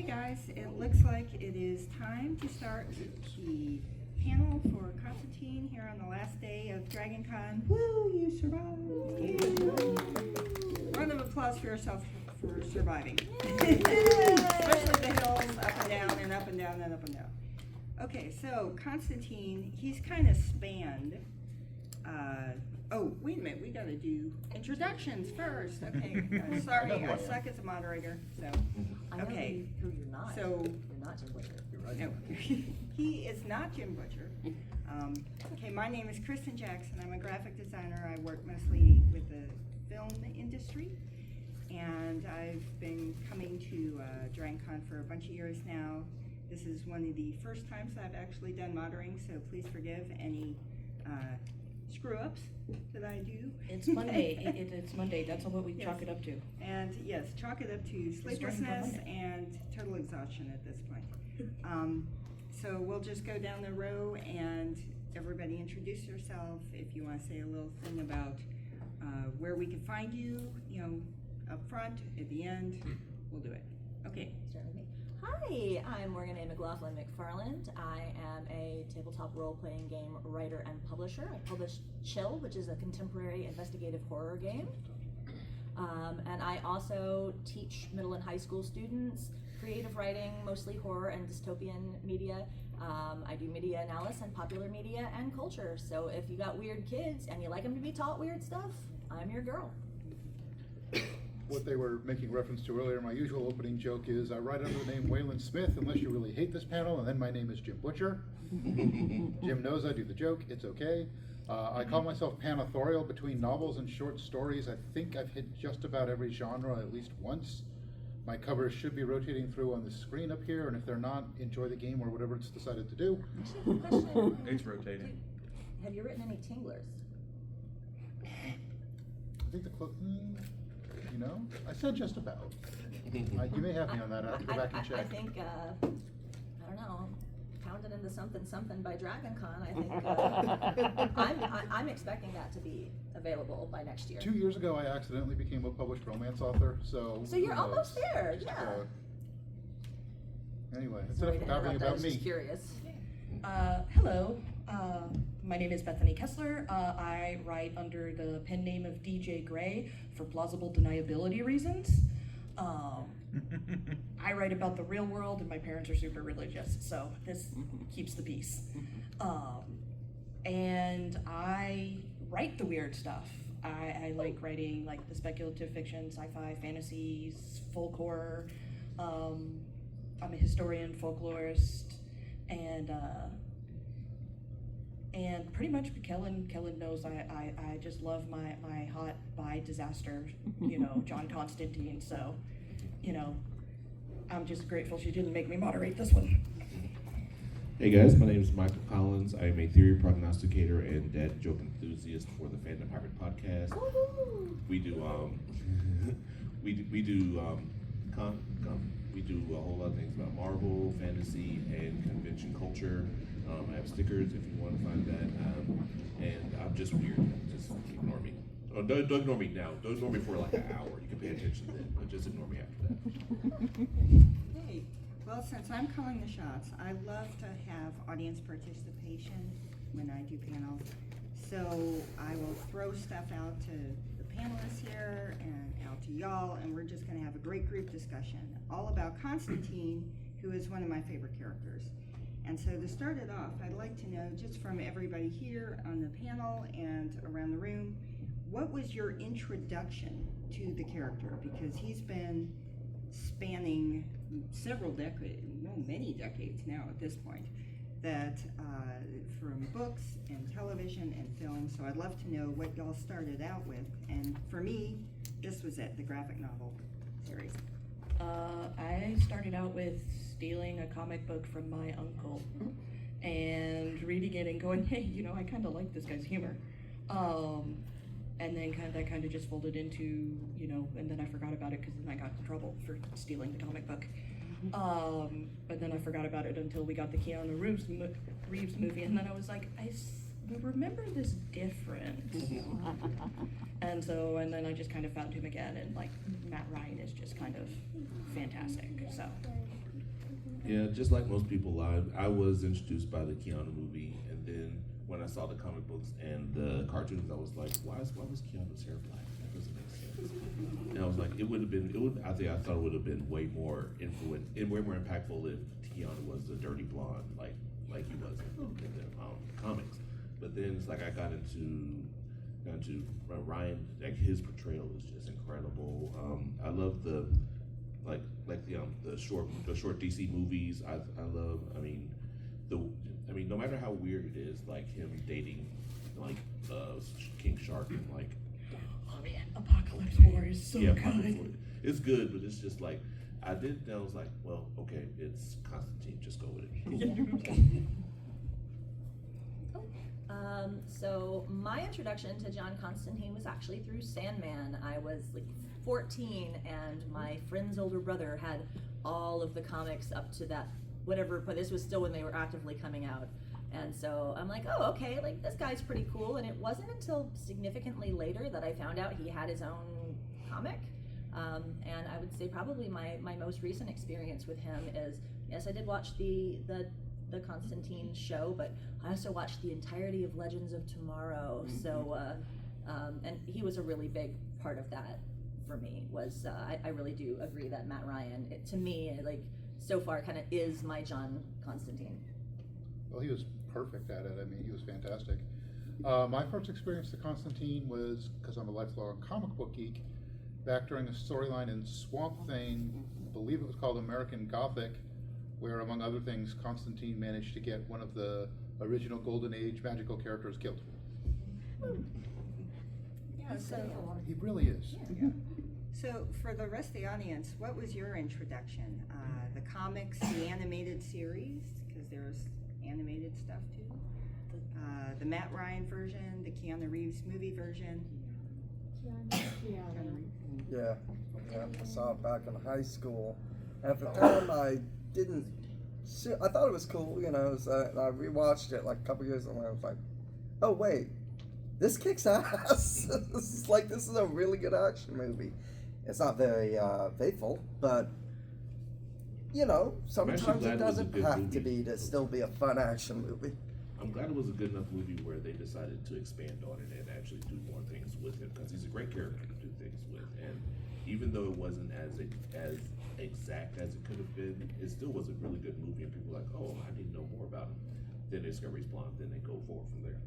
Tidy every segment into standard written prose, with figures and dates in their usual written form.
Guys, it looks like it is time to start the panel for Constantine here on the last day of DragonCon. Woo, you survived! Round of applause for yourself for surviving. Especially the hills, up and down and up and down and up and down. Okay, so Constantine, he's kind of spanned. Oh, wait a minute, we gotta do introductions first. Okay, sorry, I suck as a moderator, so. Okay. Who you're not. So. You're not Jim Butcher. No, he is not Jim Butcher. Okay, my name is Kristin Jackson. I'm a graphic designer. I work mostly with the film industry, and I've been coming to DragonCon for a bunch of years now. This is one of the first times I've actually done moderating, so please forgive any screw-ups that I do. It's Monday. It's Monday. That's what we chalk it up to. And yes, chalk it up to sleeplessness and total exhaustion at this point. So we'll just go down the row and everybody introduce yourself. If you want to say a little thing about where we can find you, up front, at the end, we'll do it. Okay. Start with me. Hi, I'm Morgan A. McLaughlin McFarland. I am a tabletop role-playing game writer and publisher. I publish Chill, which is a contemporary investigative horror game. And I also teach middle and high school students creative writing, mostly horror and dystopian media. I do media analysis and popular media and culture. So if you got weird kids and you like them to be taught weird stuff, I'm your girl. What they were making reference to earlier, my usual opening joke is I write under the name Wayland Smith unless you really hate this panel, and then my name is Jim Butcher. Jim knows I do the joke, it's okay. I call myself pan-authorial between novels and short stories. I think I've hit just about every genre at least once. My covers should be rotating through on the screen up here, and if they're not, enjoy the game or whatever it's decided to do. Actually, question. It's rotating. Have you written any tinglers? I think I said just about. You may have me on that. I have to go back and check. I think, I don't know, pounded into something by DragonCon. I think I'm expecting that to be available by next year. 2 years ago, I accidentally became a published romance author, so. So you're almost there, yeah. Anyway, it's enough babbling about me. Just curious. Hello. My name is Bethany Kesler. I write under the pen name of DJ Gray for plausible deniability reasons. I write about the real world, and my parents are super religious, so this keeps the peace. And I write the weird stuff. I like writing like the speculative fiction, sci-fi, fantasies, folk horror. I'm a historian, folklorist, and pretty much Kellen knows I just love my hot bi disaster, Joanna Constantine. So, I'm just grateful she didn't make me moderate this one. Hey guys, my name is Michael Collins. I am a theory prognosticator and dad joke enthusiast for the Fandom Hybrid podcast. We do we do a whole lot of things about Marvel, fantasy, and convention culture. I have stickers if you want to find that. And I'm just weird. Just ignore me. Oh, don't ignore me now. Don't ignore me for like an hour. You can pay attention then, but just ignore me after that. Hey, well, since I'm calling the shots, I love to have audience participation when I do panels. So I will throw stuff out to the panelists here and out to y'all, and we're just going to have a great group discussion all about Constantine, who is one of my favorite characters. And so to start it off, I'd like to know, just from everybody here on the panel and around the room, what was your introduction to the character? Because he's been spanning several decades, well, many decades now at this point, that from books and television and film. So I'd love to know what y'all started out with. And for me, this was it, the graphic novel series. I started out with stealing a comic book from my uncle and reading it and going, hey, I kind of like this guy's humor. And then that kind of just folded into, and then I forgot about it because then I got in trouble for stealing the comic book. But then I forgot about it until we got the Keanu Reeves movie, and then I was like, I remember this different. And then I just kind of found him again, and like Matt Ryan is just kind of fantastic. So Yeah, just like most people, I was introduced by the Keanu movie, and then when I saw the comic books and the cartoons, I was like, why was Keanu's hair black? That doesn't make sense. And I was like, I thought it would have been way more impactful if Keanu was a dirty blonde, like he was in the comics. But then it's like I got into Ryan, like his portrayal is just incredible. I love the short DC movies. I love. No matter how weird it is, like him dating like King Shark and like. Oh man, Apocalypse War is so good. Apocalypse War. It's good, but it's just like I was like, well, okay, it's Constantine. Just go with it. So my introduction to John Constantine was actually through Sandman. I was like 14, and my friend's older brother had all of the comics up to that whatever, but this was still when they were actively coming out. And so I'm like, oh, okay, like this guy's pretty cool. And it wasn't until significantly later that I found out he had his own comic. And I would say probably my most recent experience with him is, yes, I did watch the Constantine show, but I also watched the entirety of Legends of Tomorrow. So, and he was a really big part of that for me. I really do agree that Matt Ryan, to me, like so far, kind of is my John Constantine. Well, he was perfect at it. I mean, he was fantastic. My first experience to Constantine was because I'm a lifelong comic book geek. Back during a storyline in Swamp Thing, I believe it was called American Gothic, where, among other things, Constantine managed to get one of the original Golden Age magical characters killed. Yeah, so He really is. yeah. So for the rest of the audience, what was your introduction? The comics, the animated series, because there's animated stuff too. The Matt Ryan version, the Keanu Reeves movie version. Keanu Reeves. Yeah, I saw it back in high school. At the time, I didn't see, I thought it was cool, you know, and I rewatched it like a couple years ago, and I was like, oh wait, this kicks ass. This is a really good action movie. It's not very faithful, but you know, sometimes glad it it was a doesn't good have movie. to be to still be a fun action movie. I'm glad it was a good enough movie where they decided to expand on it and actually do more things with him, because he's a great character to do things with. And even though it wasn't as exact as it could have been, it still was a really good movie. And people were like, oh, I need to know more about him. Then they discover he's blonde. Then they go forward from there.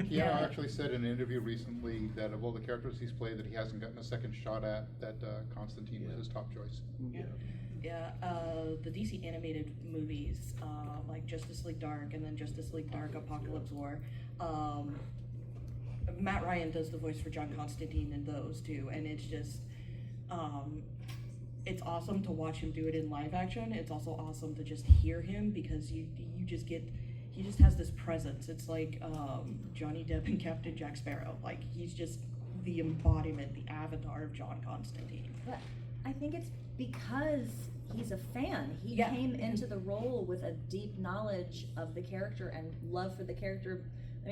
Keanu actually said in an interview recently that of all the characters he's played that he hasn't gotten a second shot at, that Constantine was his top choice. Yeah. Yeah, the DC animated movies, like Justice League Dark and then Justice League Dark Apocalypse War. Matt Ryan does the voice for John Constantine in those too, and it's just, it's awesome to watch him do it in live action. It's also awesome to just hear him, because you just get, he just has this presence. It's like Johnny Depp and Captain Jack Sparrow. Like, he's just the embodiment, the avatar of John Constantine. But I think it's because he's a fan. He Yeah. came into the role with a deep knowledge of the character and love for the character.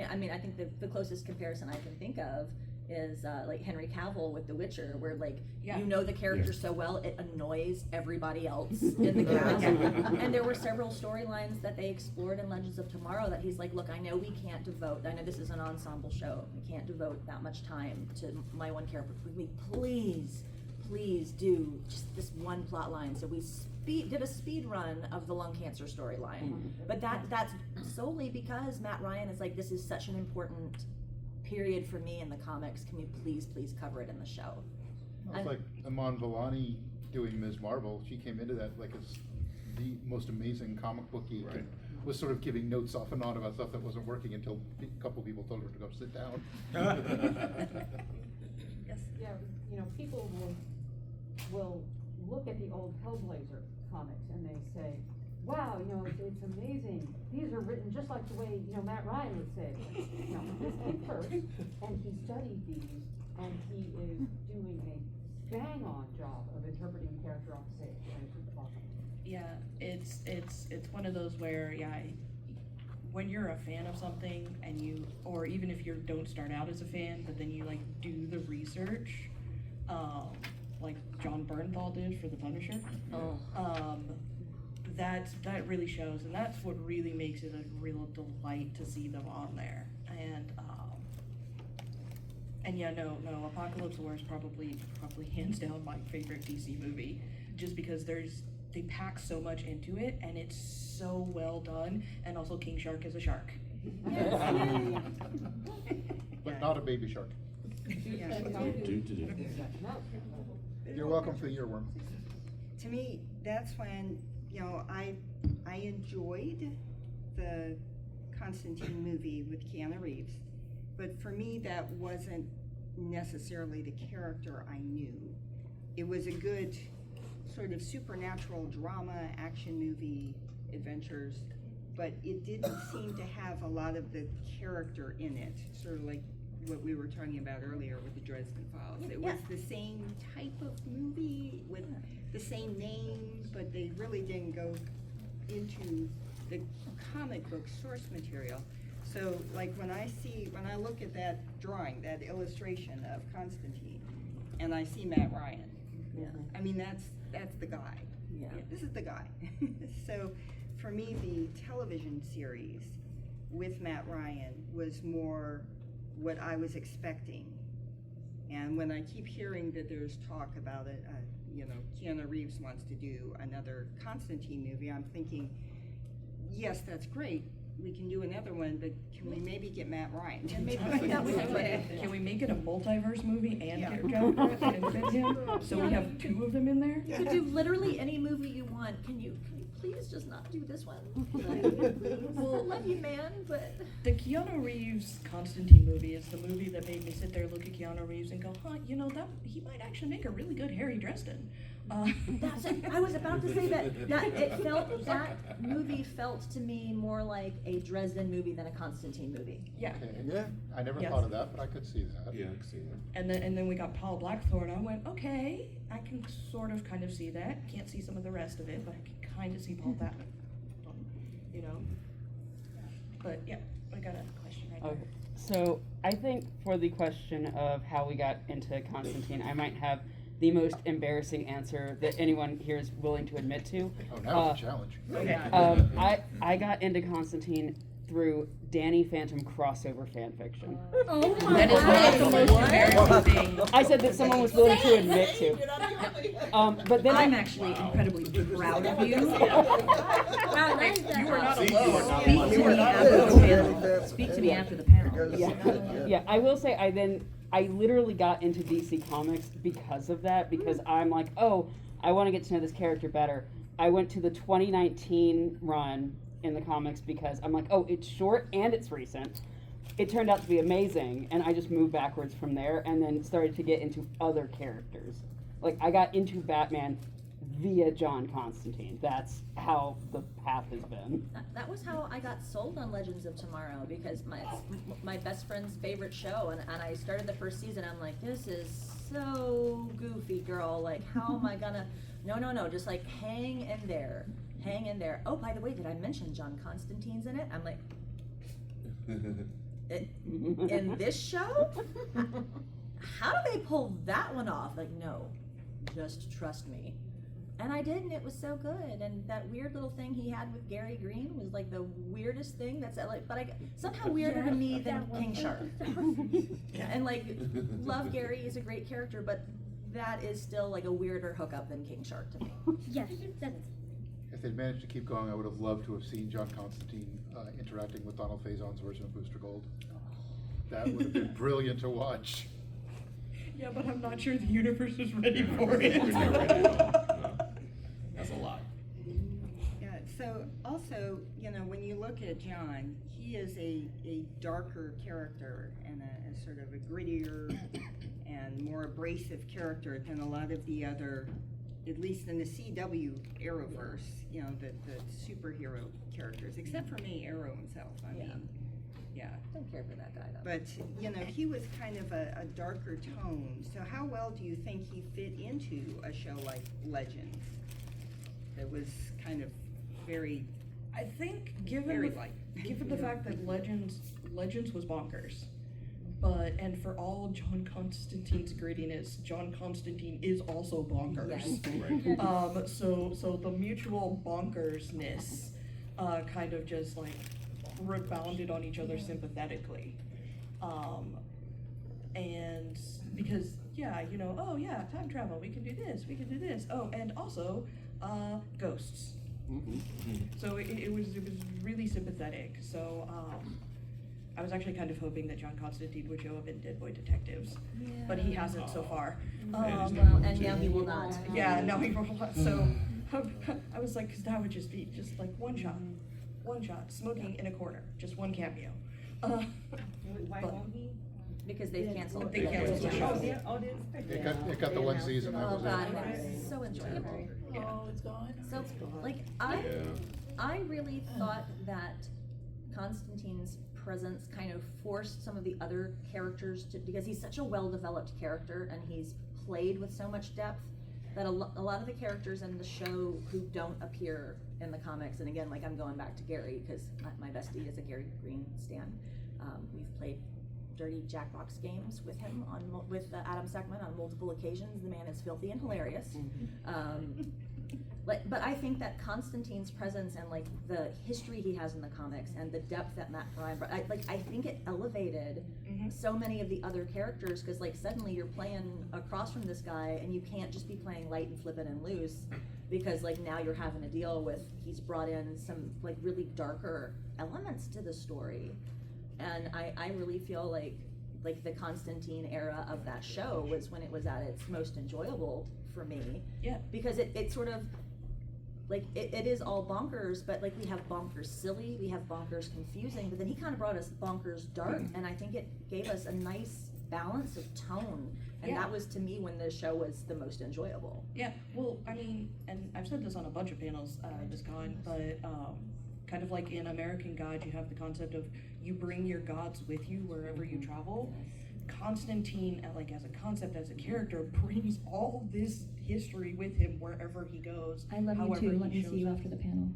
I mean, I think the closest comparison I can think of is like Henry Cavill with The Witcher, where like Yeah. you know the character so well it annoys everybody else in the cast. And there were several storylines that they explored in Legends of Tomorrow that he's like, look, I know we can't devote, I know this is an ensemble show, we can't devote that much time to my one character. Please do just this one plot line. So we did a speed run of the lung cancer storyline. But that's solely because Matt Ryan is like, this is such an important period for me in the comics. Can we please cover it in the show? It's like Iman Vellani doing Ms. Marvel. She came into that like as the most amazing comic book geek, Right. and was sort of giving notes off and on about stuff that wasn't working until a couple people told her to go sit down. Yes. Yeah, you know, people will look at the old Hellblazer comics and they say, wow, you know, it's amazing. These are written just like the way, you know, Matt Ryan would say. No, this came first, and he studied these, and he is doing a bang-on job of interpreting the character off the page, and it's just awesome. Yeah, it's one of those where, when you're a fan of something and or even if you don't start out as a fan, but then you like do the research, like John Bernthal did for The Punisher. that really shows, and that's what really makes it a real delight to see them on there. And yeah, no, Apocalypse War is probably hands down my favorite DC movie, just because they pack so much into it, and it's so well done, and also King Shark is a shark. But not a baby shark. Yeah. You're welcome for the earworm. To me, that's when, I enjoyed the Constantine movie with Keanu Reeves, but for me, that wasn't necessarily the character I knew. It was a good sort of supernatural drama, action movie, adventures, but it didn't seem to have a lot of the character in it, sort of like what we were talking about earlier with the Dresden Files. It was the same type of movie with the same name, but they really didn't go into the comic book source material. So like when I look at that drawing, that illustration of Constantine, and I see Matt Ryan, I mean, that's the guy. Yeah. This is the guy. So for me, the television series with Matt Ryan was more what I was expecting. And when I keep hearing that there's talk about it, Keanu Reeves wants to do another Constantine movie, I'm thinking, yes, that's great. We can do another one, but can we maybe get Matt Ryan? And maybe that would be great. Can we make it a multiverse movie and Yeah. and fit him? So we have two of them in there? You could do literally any movie you want. Can you please just not do this one? We'll love you, man, but The Keanu Reeves Constantine movie is the movie that made me sit there, look at Keanu Reeves and go, that he might actually make a really good Harry Dresden. that's it. I was about to say that movie felt to me more like a Dresden movie than a Constantine movie. Yeah. Okay. Yeah. I never Yes. thought of that, but I could see that. Yeah, I can see that. And then we got Paul Blackthorne. I went, okay, I can kind of see that. Can't see some of the rest of it, but I can kind of see Paul Blackthorne. But yeah, I got a question right Okay, there. so I think for the question of how we got into Constantine, I might have the most embarrassing answer that anyone here is willing to admit to. Oh, now it's a challenge. Okay. I got into Constantine through Danny Phantom crossover fan fiction. Oh That is not the most embarrassing thing. I said that someone was willing to admit to. But then I'm actually incredibly proud of you. Wow, You are not See, you alone. are not Speak alone. to me You are after not the alone. panel. Speak to me after the panel. Yeah, I will say I literally got into DC Comics because of that, because I'm like, oh, I want to get to know this character better. I went to the 2019 run in the comics because I'm like, oh, it's short and it's recent. It turned out to be amazing, and I just moved backwards from there and then started to get into other characters. Like, I got into Batman via John Constantine. That's how the path has been. That was how I got sold on Legends of Tomorrow, because my best friend's favorite show, and I started the first season. I'm like, this is so goofy, girl. Like, how am I gonna? No, just like hang in there. Oh, by the way, did I mention John Constantine's in it? I'm like, in this show? How do they pull that one off? Like, no, just trust me. And I did, and it was so good. And that weird little thing he had with Gary Green was like the weirdest thing. That's like, but somehow weirder to me than King Shark. And like, love Gary, he's a great character, but that is still like a weirder hookup than King Shark to me. Yes, that's If they'd managed to keep going, I would have loved to have seen John Constantine interacting with Donald Faison's version of Booster Gold. That would have been brilliant to watch. Yeah, but I'm not sure the universe is ready for it. We're not ready at all. No. That's a lot. Yeah, so also, when you look at John, he is a darker character and a sort of a grittier and more abrasive character than a lot of the other, at least in the CW Arrowverse, the superhero characters, except for me, Arrow himself. I mean, yeah. Don't care for that guy though. But, he was kind of a darker tone. So how well do you think he fit into a show like Legends? That was kind of very, I think very light. given the fact that Legends was bonkers, And for all John Constantine's grittiness, John Constantine is also bonkers. Right. So the mutual bonkersness kind of just like rebounded on each other sympathetically. And because, yeah, you know, oh yeah, time travel, we can do this. Oh, and also, ghosts. So it was really sympathetic. So, I was actually kind of hoping that John Constantine would show up in Dead Boy Detectives, but he hasn't so far. Well, and now he will not. Yeah, no, he will not. So I was like, because that would just be just like one shot, smoking in a corner, just one cameo. Why but- won't he? Because they canceled. They canceled the show. It got the one season, that Oh was god, it. it was so enjoyable. Oh, it's gone. So, like, I Yeah. really thought that Constantine's presence kind of forced some of the other characters to, because he's such a well-developed character and he's played with so much depth, that a lot of the characters in the show who don't appear in the comics, and again, like, I'm going back to Gary, because my bestie is a Gary Green stan. We've played dirty Jackbox games with him with Adam Sackman on multiple occasions. The man is filthy and hilarious. But I think that Constantine's presence and like the history he has in the comics and the depth that Matt Ryan brought, I think it elevated so many of the other characters, because like suddenly you're playing across from this guy and you can't just be playing light and flippant and loose, because like now you're having to deal with, he's brought in some like really darker elements to the story. And I really feel like the Constantine era of that show was when it was at its most enjoyable for me. Yeah. Because it sort of, like, it is all bonkers, but like we have bonkers silly, we have bonkers confusing, but then he kind of brought us bonkers dark, and I think it gave us a nice balance of tone. And Yeah. that was, to me, when the show was the most enjoyable. Yeah, well, I mean, and I've said this on a bunch of panels this con, but kind of like in American God, you have the concept of you bring your gods with you wherever you travel. Constantine, like as a concept, as a character, brings all this history with him wherever he goes. I love you however too. he Let me shows see you up. after the panel.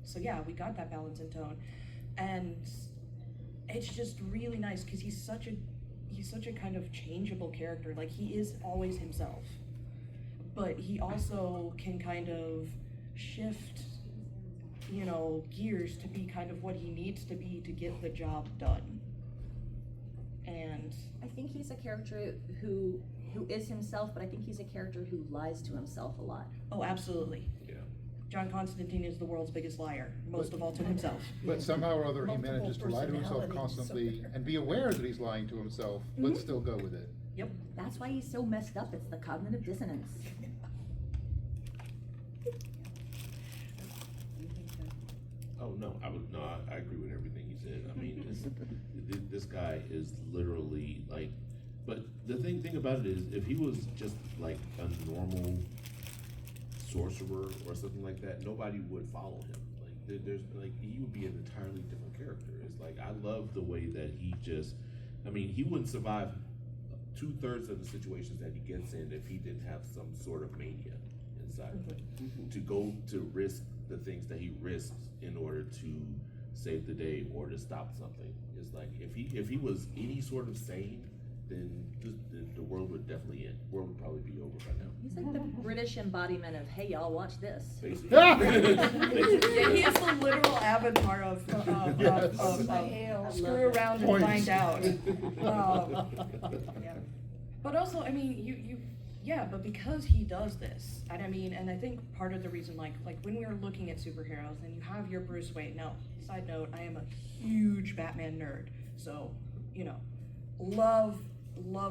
So yeah, we got that balance and tone, and it's just really nice because he's such a kind of changeable character. Like, he is always himself, but he also can kind of shift, you know, gears to be kind of what he needs to be to get the job done. And I think he's a character who is himself, but I think he's a character who lies to himself a lot. oh, absolutely. Yeah. John Constantine is the world's biggest liar, most of all to himself. But somehow or other, he Multiple manages to lie to himself personalities, constantly so- and be aware that he's lying to himself, but still go with it. Yep. That's why he's so messed up. It's the cognitive dissonance. Oh no, I agree with everything you said. I mean, this guy is literally like, but the thing about it is, if he was just like a normal sorcerer or something like that, nobody would follow him. Like there's like, he would be an entirely different character. It's like, I love the way that he just, I mean, he wouldn't survive 2/3 of the situations that he gets in if he didn't have some sort of mania inside of him. To go to risk the things that he risks in order to save the day or to stop something. It's like, if he was any sort of sane, then the world would definitely end. The world would probably be over by now. He's like the British embodiment of, hey y'all, watch this. Basically. Yeah, he is the literal avatar of screw around and Points. find out. Yeah. But also, I mean, yeah, but because he does this, and I think part of the reason, like when we were looking at superheroes, and you have your Bruce Wayne. Now, side note, I am a huge Batman nerd, so, you know, love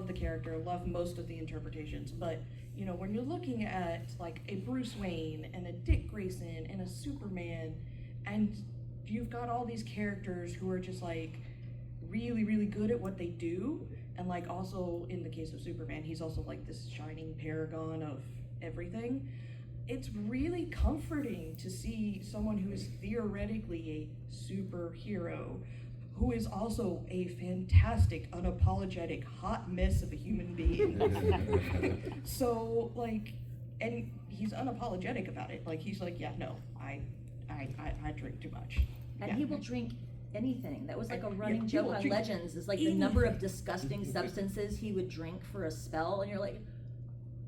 the character, love most of the interpretations, but, you know, when you're looking at, like, a Bruce Wayne, and a Dick Grayson, and a Superman, and you've got all these characters who are just, like, really, really good at what they do, and, like, also, in the case of Superman, he's also, like, this shining paragon of everything. It's really comforting to see someone who is theoretically a superhero, who is also a fantastic, unapologetic, hot mess of a human being. So, like, and he's unapologetic about it. Like, he's like, yeah, no, I drink too much. and Yeah. he will drink anything. That was like a Yeah, running he joke will on drink Legends, is like the number of disgusting substances he would drink for a spell, and you're like,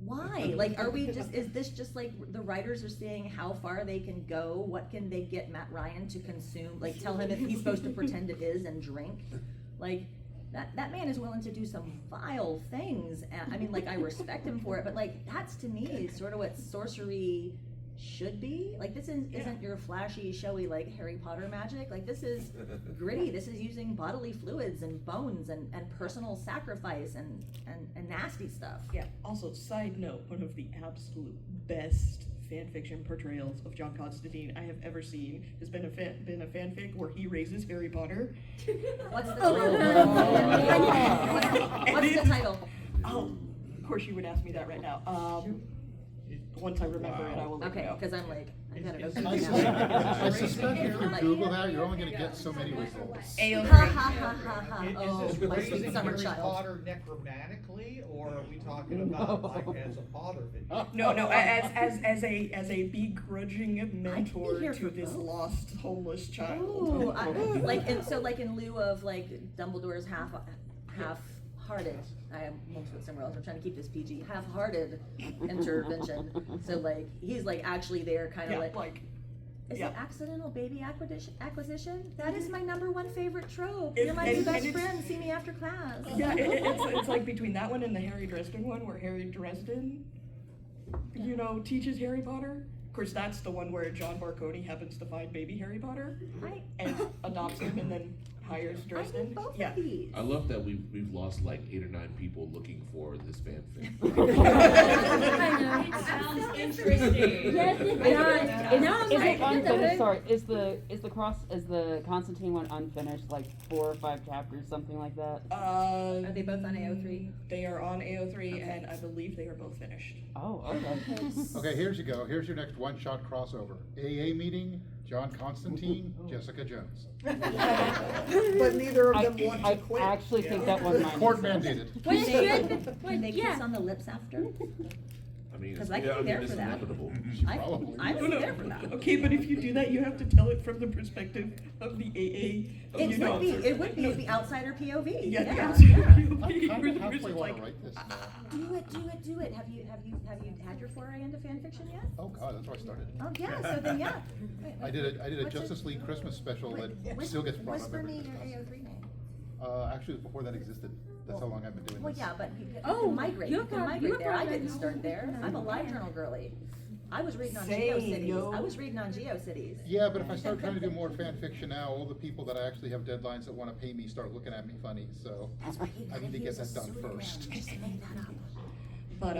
why? Like, are we just, is this just like the writers are seeing how far they can go? What can they get Matt Ryan to consume? Like, tell him if he's supposed to pretend it is and drink? Like, that man is willing to do some vile things. And, I mean, like, I respect him for it, but like, that's to me sort of what sorcery should be. Like, this isn't your flashy, showy, like, Harry Potter magic. Like, this is gritty. This is using bodily fluids and bones and personal sacrifice and nasty stuff. Yeah. Also, side note, one of the absolute best fanfiction portrayals of John Constantine I have ever seen has been a fanfic where he raises Harry Potter. What's the Oh, title? What's the title? Oh, of course you would ask me that right now. Once I remember it, I will let you Okay, know. because I'm like, I gotta go. I Google suspect, now. I suspect if you Google that, you're only gonna get so many results. Ha ha ha ha ha. Is Oh, this my sweet raising summer Harry child. Potter necromantically, or are we talking about like as a Potter video? No, as a begrudging mentor here to for this both. lost homeless child. Ooh, like, and so like in lieu of like Dumbledore's half-hearted, I almost went somewhere else, I'm trying to keep this PG, half-hearted intervention. So like, he's like actually there kind of Yeah, like, is yeah. it accidental baby acquisition? That is my #1 favorite trope. It- You're my and- new best and it's- friend, see me after class. Yeah, it's like between that one and the Harry Dresden one, where Harry Dresden, you know, teaches Harry Potter. Of course, that's the one where John Barconi happens to find baby Harry Potter and adopts him and then hires I Dresden. need both Yeah. of these. I love that we've lost like 8 or 9 people looking for this fanfic. I know, it sounds interesting. Yes, it does. It sounds Is like it unfinished? Sorry, is the Constantine one unfinished? Like 4 or 5 chapters, something like that. Are they both on AO3? They are on AO3, and I believe they are both finished. Oh, okay. Okay, here's your next one-shot crossover. AA meeting, John Constantine, Jessica Jones. But neither of them want to I quit. actually think that was mine. Court mandated. Well, it should, Can well, they yeah. kiss on the lips after? I mean, 'Cause it's, I could be there it's for that. inevitable. Probably. I No, was no. there for that. Okay, but if you do that, you have to tell it from the perspective of the AA. It you know. would be the outsider POV. Yeah, Yeah, the yeah. outsider I POV, kind where of the halfway person's want like, to write this. Do it. Have you had your foray into fan fiction yet? Oh God, that's where I started. Oh yeah. So then yeah. I did a What's Justice League Christmas special that still gets brought up Whisper every me time. your AO3 name. Actually, before that existed. That's how long I've been doing Well, this. yeah, but you can Oh, migrate. you You can got- migrate you there. I got- didn't start there. I'm a LiveJournal girly. I was reading on Same, GeoCities. yo. I was reading on GeoCities. Yeah, but if I start trying to do more fan fiction now, all the people that I actually have deadlines that want to pay me start looking at me funny. So That's right. I need to get that done Pseudonym. first. Just make that up. But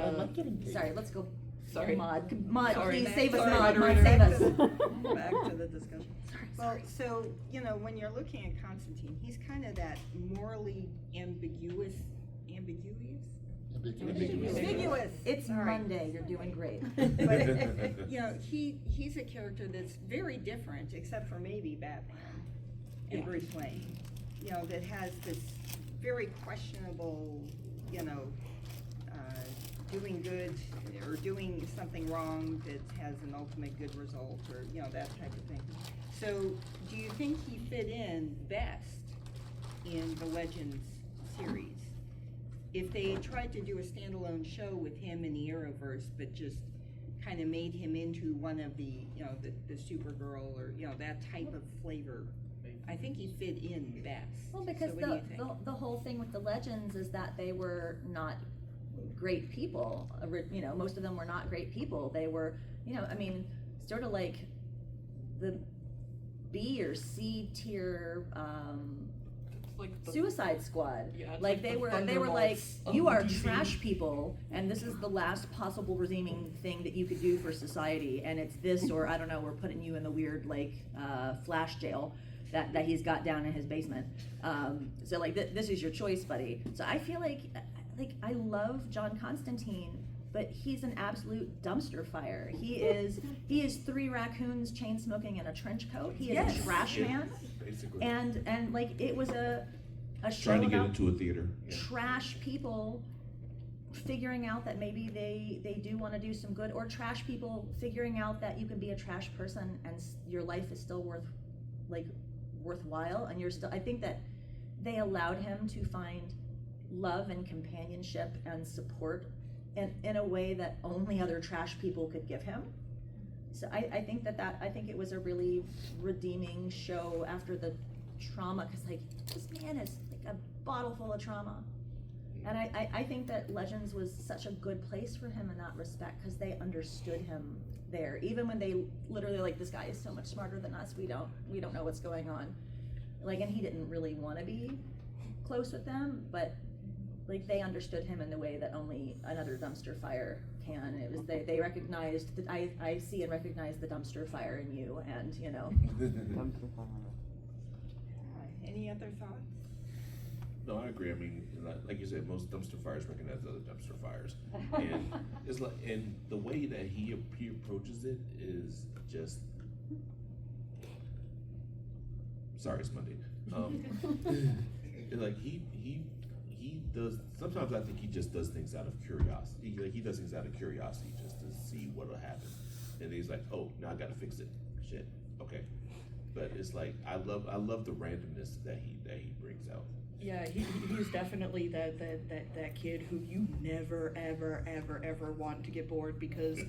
Sorry, let's go. Sorry. Mod, Sorry. please save us, Sorry, Mod, moderator. save us. Back to the discussion. Well, so, you know, when you're looking at Constantine, he's kind of that morally ambiguous. Ambiguous. It's All right. Monday, you're doing great. But, you know, he's a character that's very different, except for maybe Batman and Yeah. Bruce Wayne. You know, that has this very questionable, you know, doing good or doing something wrong that has an ultimate good result, or, you know, that type of thing. So, do you think he fit in best in the Legends series? If they tried to do a standalone show with him in the Arrowverse, but just kind of made him into one of the, you know, the Supergirl, or, you know, that type of flavor, I think he fit in best. Well, because So what do you think? the whole thing with the Legends is that they were not great people. You know, most of them were not great people. They were, you know, I mean, sort of like the B or C tier like the, Suicide Squad. Yeah, it's Like like the they were like, Thunderbolts of you are DC. trash people, and this is the last possible redeeming thing that you could do for society, and it's this, or I don't know, we're putting you in the weird like Flash jail that he's got down in his basement. So like this is your choice, buddy. So I feel like I love John Constantine, but he's an absolute dumpster fire. He is 3 raccoons chain smoking in a trench coat. He is Yes. a trash man. Basically. And like it was a show Trying to get about into a theater. Yeah. trash people figuring out that maybe they do want to do some good, or trash people figuring out that you can be a trash person and your life is still worth like worthwhile, and you're still, I think that they allowed him to find love and companionship and support in a way that only other trash people could give him. So I think I think it was a really redeeming show after the trauma, because like this man is like a bottle full of trauma. And I think that Legends was such a good place for him in that respect, because they understood him there, even when they literally like, this guy is so much smarter than us, we don't know what's going on, like, and he didn't really want to be close with them, but like they understood him in the way that only another dumpster fire can. It was they recognized that I see and recognize the dumpster fire in you, and you know. Any other thoughts? No, I agree. I mean, like you said, most dumpster fires recognize other dumpster fires, and it's like, and the way that he approaches it is just. Sorry, it's Monday. Like he does. Sometimes I think he just does things out of curiosity. He does things out of curiosity just to see what'll happen, and he's like, oh, now I gotta fix it. Shit. Okay. But it's like I love the randomness that he brings out. Yeah, he's definitely that kid who you never ever want to get bored, because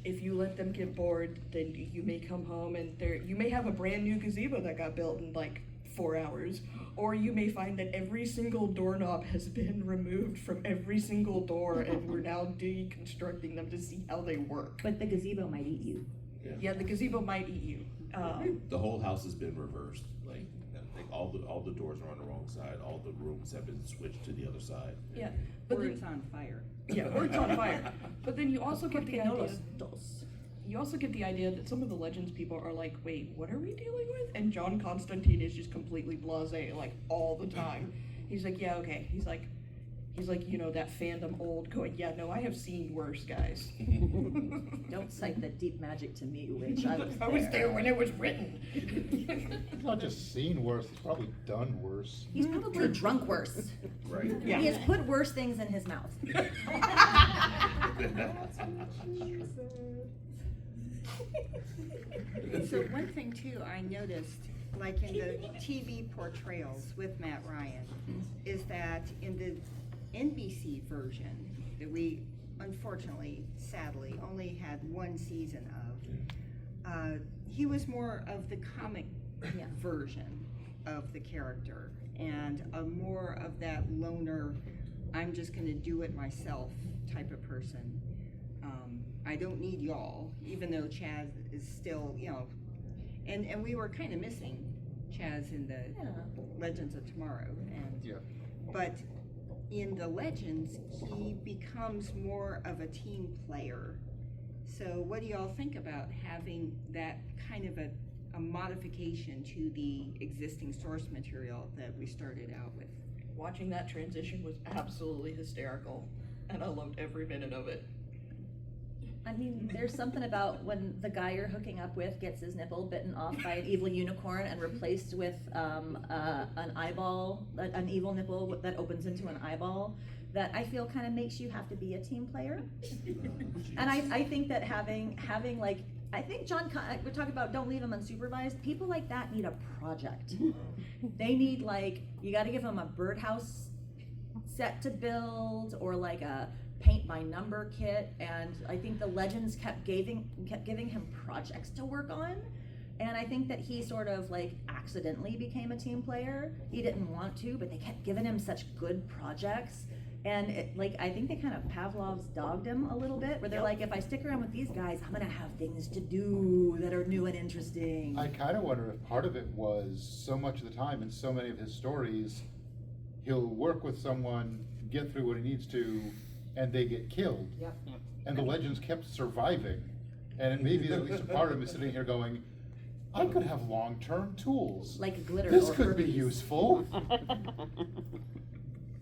if you let them get bored, then you may come home and you may have a brand new gazebo that got built in like 4 hours, or you may find that every single doorknob has been removed from every single door and we're now deconstructing them to see how they work. But the gazebo might eat you. Yeah, the gazebo might eat you. The whole house has been reversed. Like all the doors are on the wrong side. All the rooms have been switched to the other side. Yeah, but Or then, it's on fire. yeah, or it's on fire. But then you also get the idea. Dos. You also get the idea that some of the Legends people are like, wait, what are we dealing with? And John Constantine is just completely blasé, like, all the time. He's like, yeah, okay. He's like, you know, that fandom old going, yeah, no, I have seen worse, guys. Don't cite the deep magic to me, witch. I was there. I was there when it was written. He's not just seen worse, he's probably done worse. He's probably drunk worse. Right. Yeah. He has put worse things in his mouth. So one thing too, I noticed, like in the TV portrayals with Matt Ryan, is that in the NBC version that we unfortunately, sadly, only had one season of, he was more of the comic version of the character, and more of that loner, I'm just gonna do it myself type of person. I don't need y'all, even though Chaz is still, you know, and we were kind of missing Chaz in the Legends of Tomorrow, and but in the Legends he becomes more of a team player. So what do y'all think about having that kind of a modification to the existing source material that we started out with? Watching that transition was absolutely hysterical, and I loved every minute of it. I mean, there's something about when the guy you're hooking up with gets his nipple bitten off by an evil unicorn and replaced with an eyeball, an evil nipple that opens into an eyeball, that I feel kind of makes you have to be a team player. And I think that having like, I think we're talking about don't leave them unsupervised. People like that need a project. They need, like, you got to give them a birdhouse set to build, or like a paint by number kit, and I think the Legends kept giving him projects to work on, and I think that he sort of like accidentally became a team player. He didn't want to, but they kept giving him such good projects, and I think they kind of Pavlov's dogged him a little bit, where they're like, if I stick around with these guys, I'm gonna have things to do that are new and interesting. I kind of wonder if part of it was so much of the time in so many of his stories, he'll work with someone, get through what he needs to, and they get killed. Yep. And the Legends kept surviving. And it may be that at least a part of him is sitting here going, I could have long-term tools. Like glitter. This or could be herpes. useful.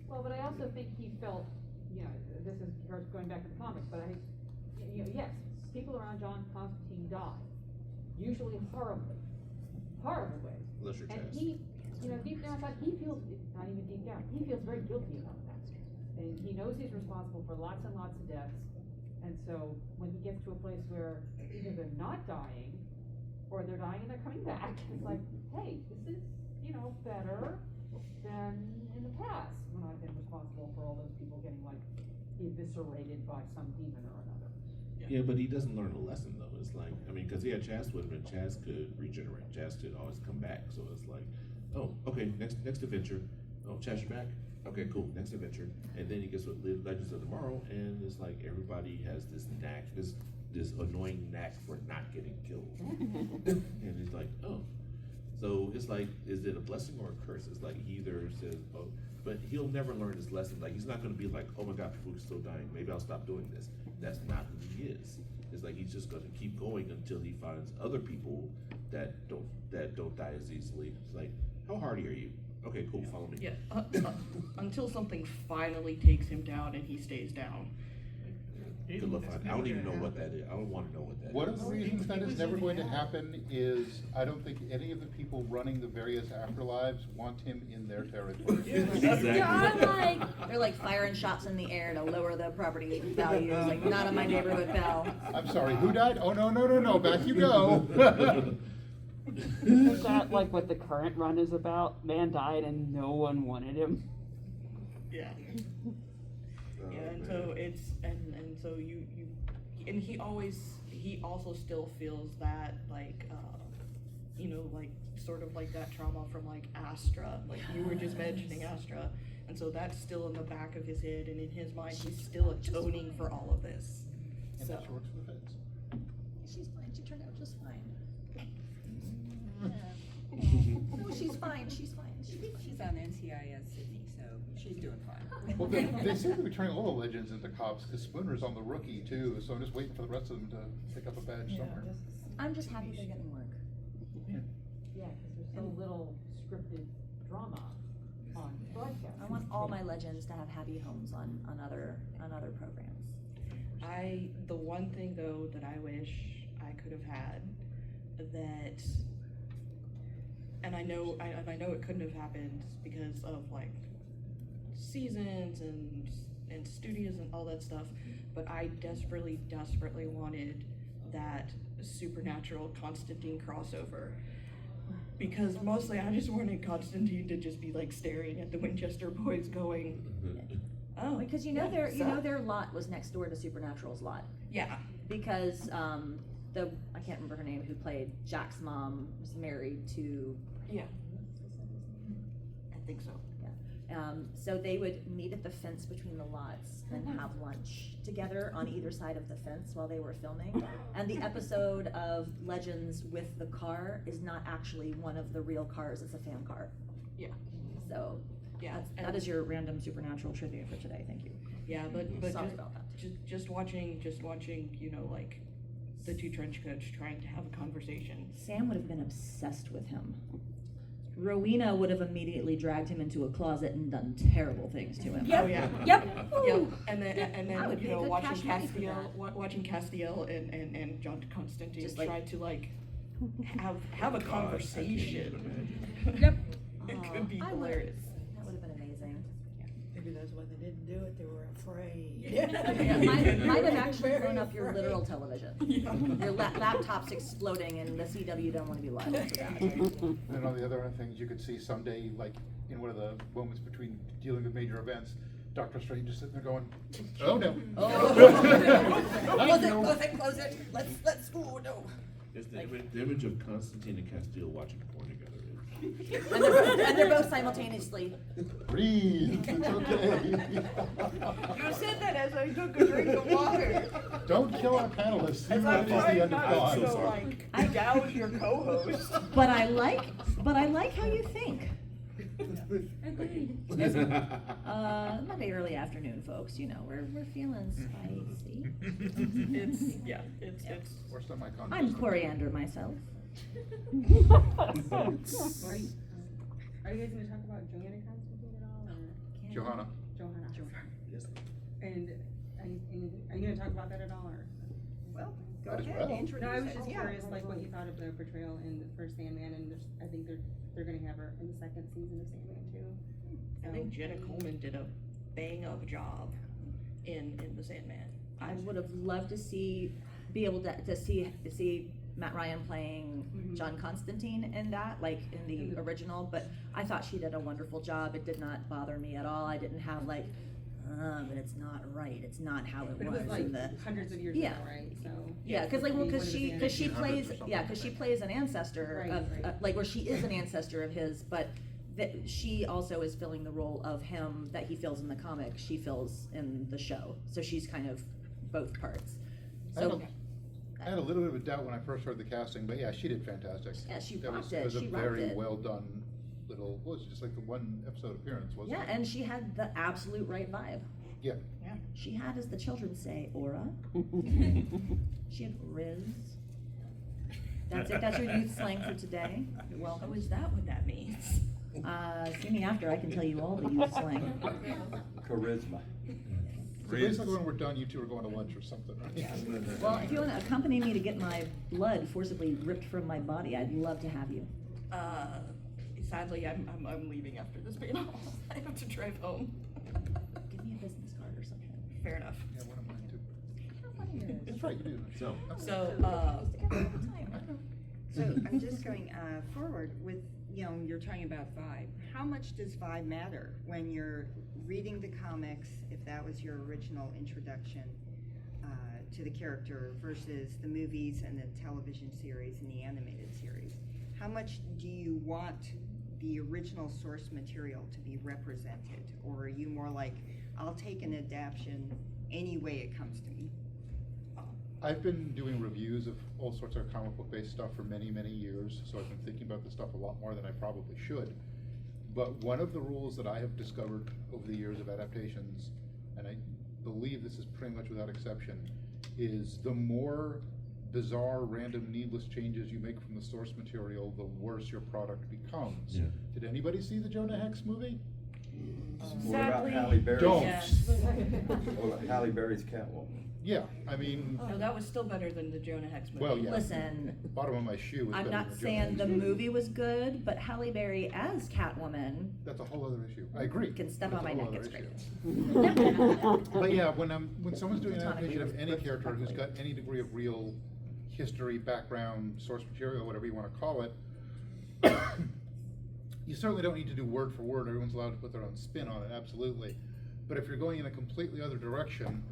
Well, but I also think he felt, you know, this is going back to the comics, but yes, people around John Constantine die, usually horrible ways. Unless you're And Chaz. he, you know, deep down inside, he feels, not even deep down, he feels very guilty about that. And he knows he's responsible for lots and lots of deaths. And so when he gets to a place where either they're not dying, or they're dying and they're coming back. It's like, hey, this is, you know, better than in the past when I've been responsible for all those people getting like eviscerated by some demon or another. Yeah, but he doesn't learn a lesson though. It's like, I mean, because he had Chaz with him, and Chaz could regenerate. Chaz could always come back. So it's like, oh, okay, next adventure. Oh, Chaz, you're back. Okay, cool. Next adventure, and then he gets with Legends of Tomorrow, and it's like everybody has this knack, this annoying knack for not getting killed, and it's like, oh, so it's like, is it a blessing or a curse? It's like he either says, oh, but he'll never learn this lesson. Like he's not going to be like, oh my God, people are still dying. Maybe I'll stop doing this. That's not who he is. It's like he's just going to keep going until he finds other people that don't die as easily. It's like, how hardy are you? Okay, cool, follow me. Yeah, until something finally takes him down and he stays down. Good luck. I don't even know what that is. I don't want to know what that is. One of the reasons that is never going to happen is I don't think any of the people running the various afterlives want him in their territory. Exactly. Yeah, they're like firing shots in the air to lower the property values. Like, not on my neighborhood, pal. I'm sorry, who died? Oh, no, back you go. Is that like what the current run is about? Man died and no one wanted him. Yeah. Oh, Yeah, and man. so it's and so you and he also still feels that like you know, like sort of like that trauma from like Astra, like you were just mentioning Astra, and so that's still in the back of his head, and in his mind he's still atoning for all of this. And So that's works for the feds. She's fine. She turned out just fine. No, she's fine. She's fine. She's on NCIS Sydney, so she's doing fine. Well, they seem to be turning all the legends into cops, because Spooner's on the Rookie too, so I'm just waiting for the rest of them to pick up a badge somewhere. I'm just happy they're getting work. Yeah, because there's so little scripted drama on broadcast. I want all my legends to have happy homes on other programs. the one thing though that I wish I could have had that, and I know it couldn't have happened because of like seasons and studios and all that stuff, but I desperately wanted that Supernatural Constantine crossover. Because mostly I just wanted Constantine to just be like staring at the Winchester boys going, oh. Because you know their lot was next door to Supernatural's lot. Yeah. Because I can't remember her name, who played Jack's mom, was married to. Yeah. I think so. Yeah. So they would meet at the fence between the lots and have lunch together on either side of the fence while they were filming. And the episode of Legends with the car is not actually one of the real cars, it's a fan car. Yeah. So Yeah. that is your random Supernatural trivia for today, thank you. Yeah, but Sorry just, about that. just watching, you know, like the two trench coats trying to have a conversation. Sam would have been obsessed with him. Rowena would have immediately dragged him into a closet and done terrible things to him. Yep. Oh, yeah. Yep. Yep. And then I would you pay know, good watching cash money for Castiel and John Constantine Just like- try to like have a conversation. Yep. It could be I would- hilarious. That would have been amazing. Maybe that's why they didn't do it, they were afraid. Might have actually blown up your literal television. Yeah. Your laptop's exploding and the CW don't want to be live for that. And all the other things you could see someday, like in one of the moments between dealing with major events, Doctor Strange just sitting there going, "Oh no! Close it. Let's go. No. It's the image of Constantine and Castile watching porn together. And they're both simultaneously. Breathe. It's okay. You said that as I took a drink of water. Don't kill our panelists. As You I'm know, it's the trying end of not to God. like gouge your co-host. But I like how you think. Agreed. Monday early afternoon, folks. You know, we're feeling spicy. It's Worst on my conscience. I'm coriander myself. Are you guys gonna talk about Joanna Constantine at all, or? Johanna. Johanna. And are you gonna talk about that at all, or? Well, go Might as ahead, well. introduce No, I was it. just curious, like, what you thought of the portrayal in the first Sandman, and I think they're gonna have her in the second season of Sandman too. I think Jenna Coleman did a bang up job in The Sandman. I would have loved to be able to see Matt Ryan playing John Constantine in that, like in the original, but I thought she did a wonderful job. It did not bother me at all. I didn't have like, but it's not right. It's not how it But it was was like in the hundreds of years Yeah. ago, right? So yeah, because like, well, because she 1800s plays or something yeah, like because she that. plays an ancestor Right, of right. like, or she is an ancestor of his, but that she also is filling the role of him that he fills in the comic. She fills in the show, so she's kind of both parts. So I had a little bit of a doubt when I first heard the casting, but yeah, she did fantastic. Yeah, she That rocked was, it. was a She rocked very it. well done little, what was it, just like the one episode appearance, wasn't yeah, it? and she had the absolute right vibe. Yeah. She had, as the children say, aura. She had riz. That's it. That's your youth slang for today. You're Oh, welcome. is that what that means? See me after. I can tell you all the youth slang. Charisma. So basically when we're done, you two are going to lunch or something, right? Well, if you want to accompany me to get my blood forcibly ripped from my body, I'd love to have you. Sadly, I'm leaving after this panel. I have to drive home. Give me a business card or something. Fair enough. Yeah, one of mine too. That's right, you do. So, So I'm just going forward with, you know, you're talking about vibe. How much does vibe matter when you're reading the comics, if that was your original introduction to the character, versus the movies and the television series and the animated series? How much do you want the original source material to be represented? Or are you more like, I'll take an adaptation any way it comes to me? I've been doing reviews of all sorts of comic book based stuff for many, many years, so I've been thinking about this stuff a lot more than I probably should. But one of the rules that I have discovered over the years of adaptations, and I believe this is pretty much without exception, is the more bizarre, random, needless changes you make from the source material, the worse your product becomes. Yeah. Did anybody see the Jonah Hex movie? What about Sadly, Halle Berry? Don't. yes. What about Halle Berry's Catwoman? Yeah, I mean, No, that was still better than the Jonah Hex movie. well, yeah. Listen, Bottom of my shoe is I'm better not than saying Jonah the Hex. movie was good, but Halle Berry as Catwoman That's a whole other issue. I agree. can step but on my it's a neck. whole It's other great. issue. But yeah, when someone's doing an Platonic adaptation of with any Brooks character who's Buckley. got any degree of real history, background, source material, whatever you want to call it, you certainly don't need to do word for word. Everyone's allowed to put their own spin on it, absolutely. But if you're going in a completely other direction,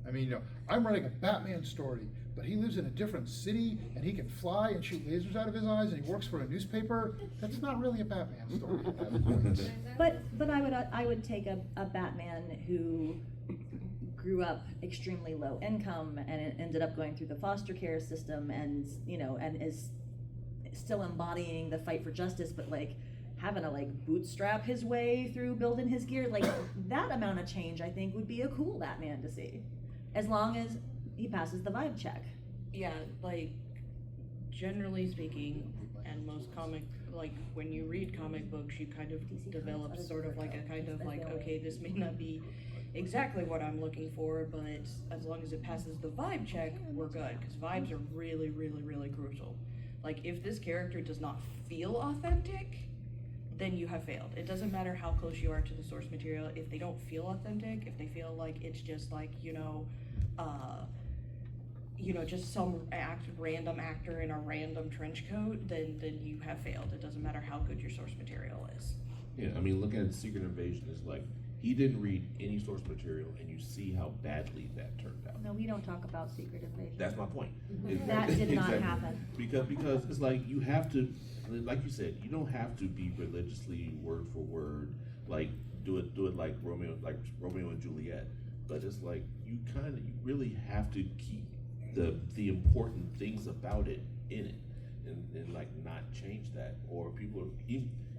I mean, you know, I'm writing a Batman story, but he lives in a different city and he can fly and shoot lasers out of his eyes and he works for a newspaper. That's not really a Batman story at that point. But I would take a Batman who grew up extremely low income and ended up going through the foster care system and, you know, and is still embodying the fight for justice, but like having to like bootstrap his way through building his gear. Like that amount of change I think would be a cool Batman to see, as long as he passes the vibe check. Yeah, like generally speaking, and most like when you read comic books, you kind of develop sort of like a kind of like, okay, this may not be exactly what I'm looking for, but as long as it passes the vibe check, we're good, because vibes are really, really, really crucial. Like if this character does not feel authentic, then you have failed. It doesn't matter how close you are to the source material. If they don't feel authentic, if they feel like it's just like, just some random actor in a random trench coat, then you have failed. It doesn't matter how good your source material is. yeah, I mean, look at Secret Invasion. It's like, he didn't read any source material, and you see how badly that turned out. No, we don't talk about Secret Invasion. That's my point. That did not Exactly. happen. Because it's like, you have to, like you said, you don't have to be religiously word for word, like do it like Romeo and Juliet. But it's like you really have to keep the important things about it in it, and like not change that. Or people,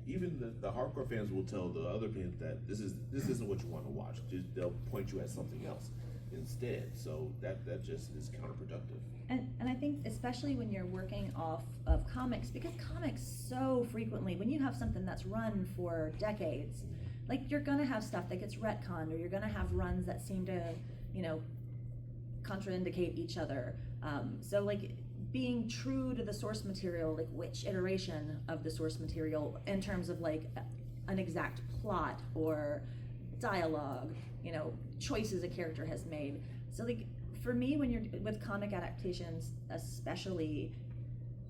even the hardcore fans will tell the other fans that this isn't what you want to watch. They'll point you at something else instead. So that just is counterproductive. And I think especially when you're working off of comics, because comics so frequently, when you have something that's run for decades, like you're gonna have stuff that gets retconned, or you're gonna have runs that seem to, contraindicate each other. So like being true to the source material, like which iteration of the source material in terms of like an exact plot or dialogue, choices a character has made. So like for me, when you're with comic adaptations especially,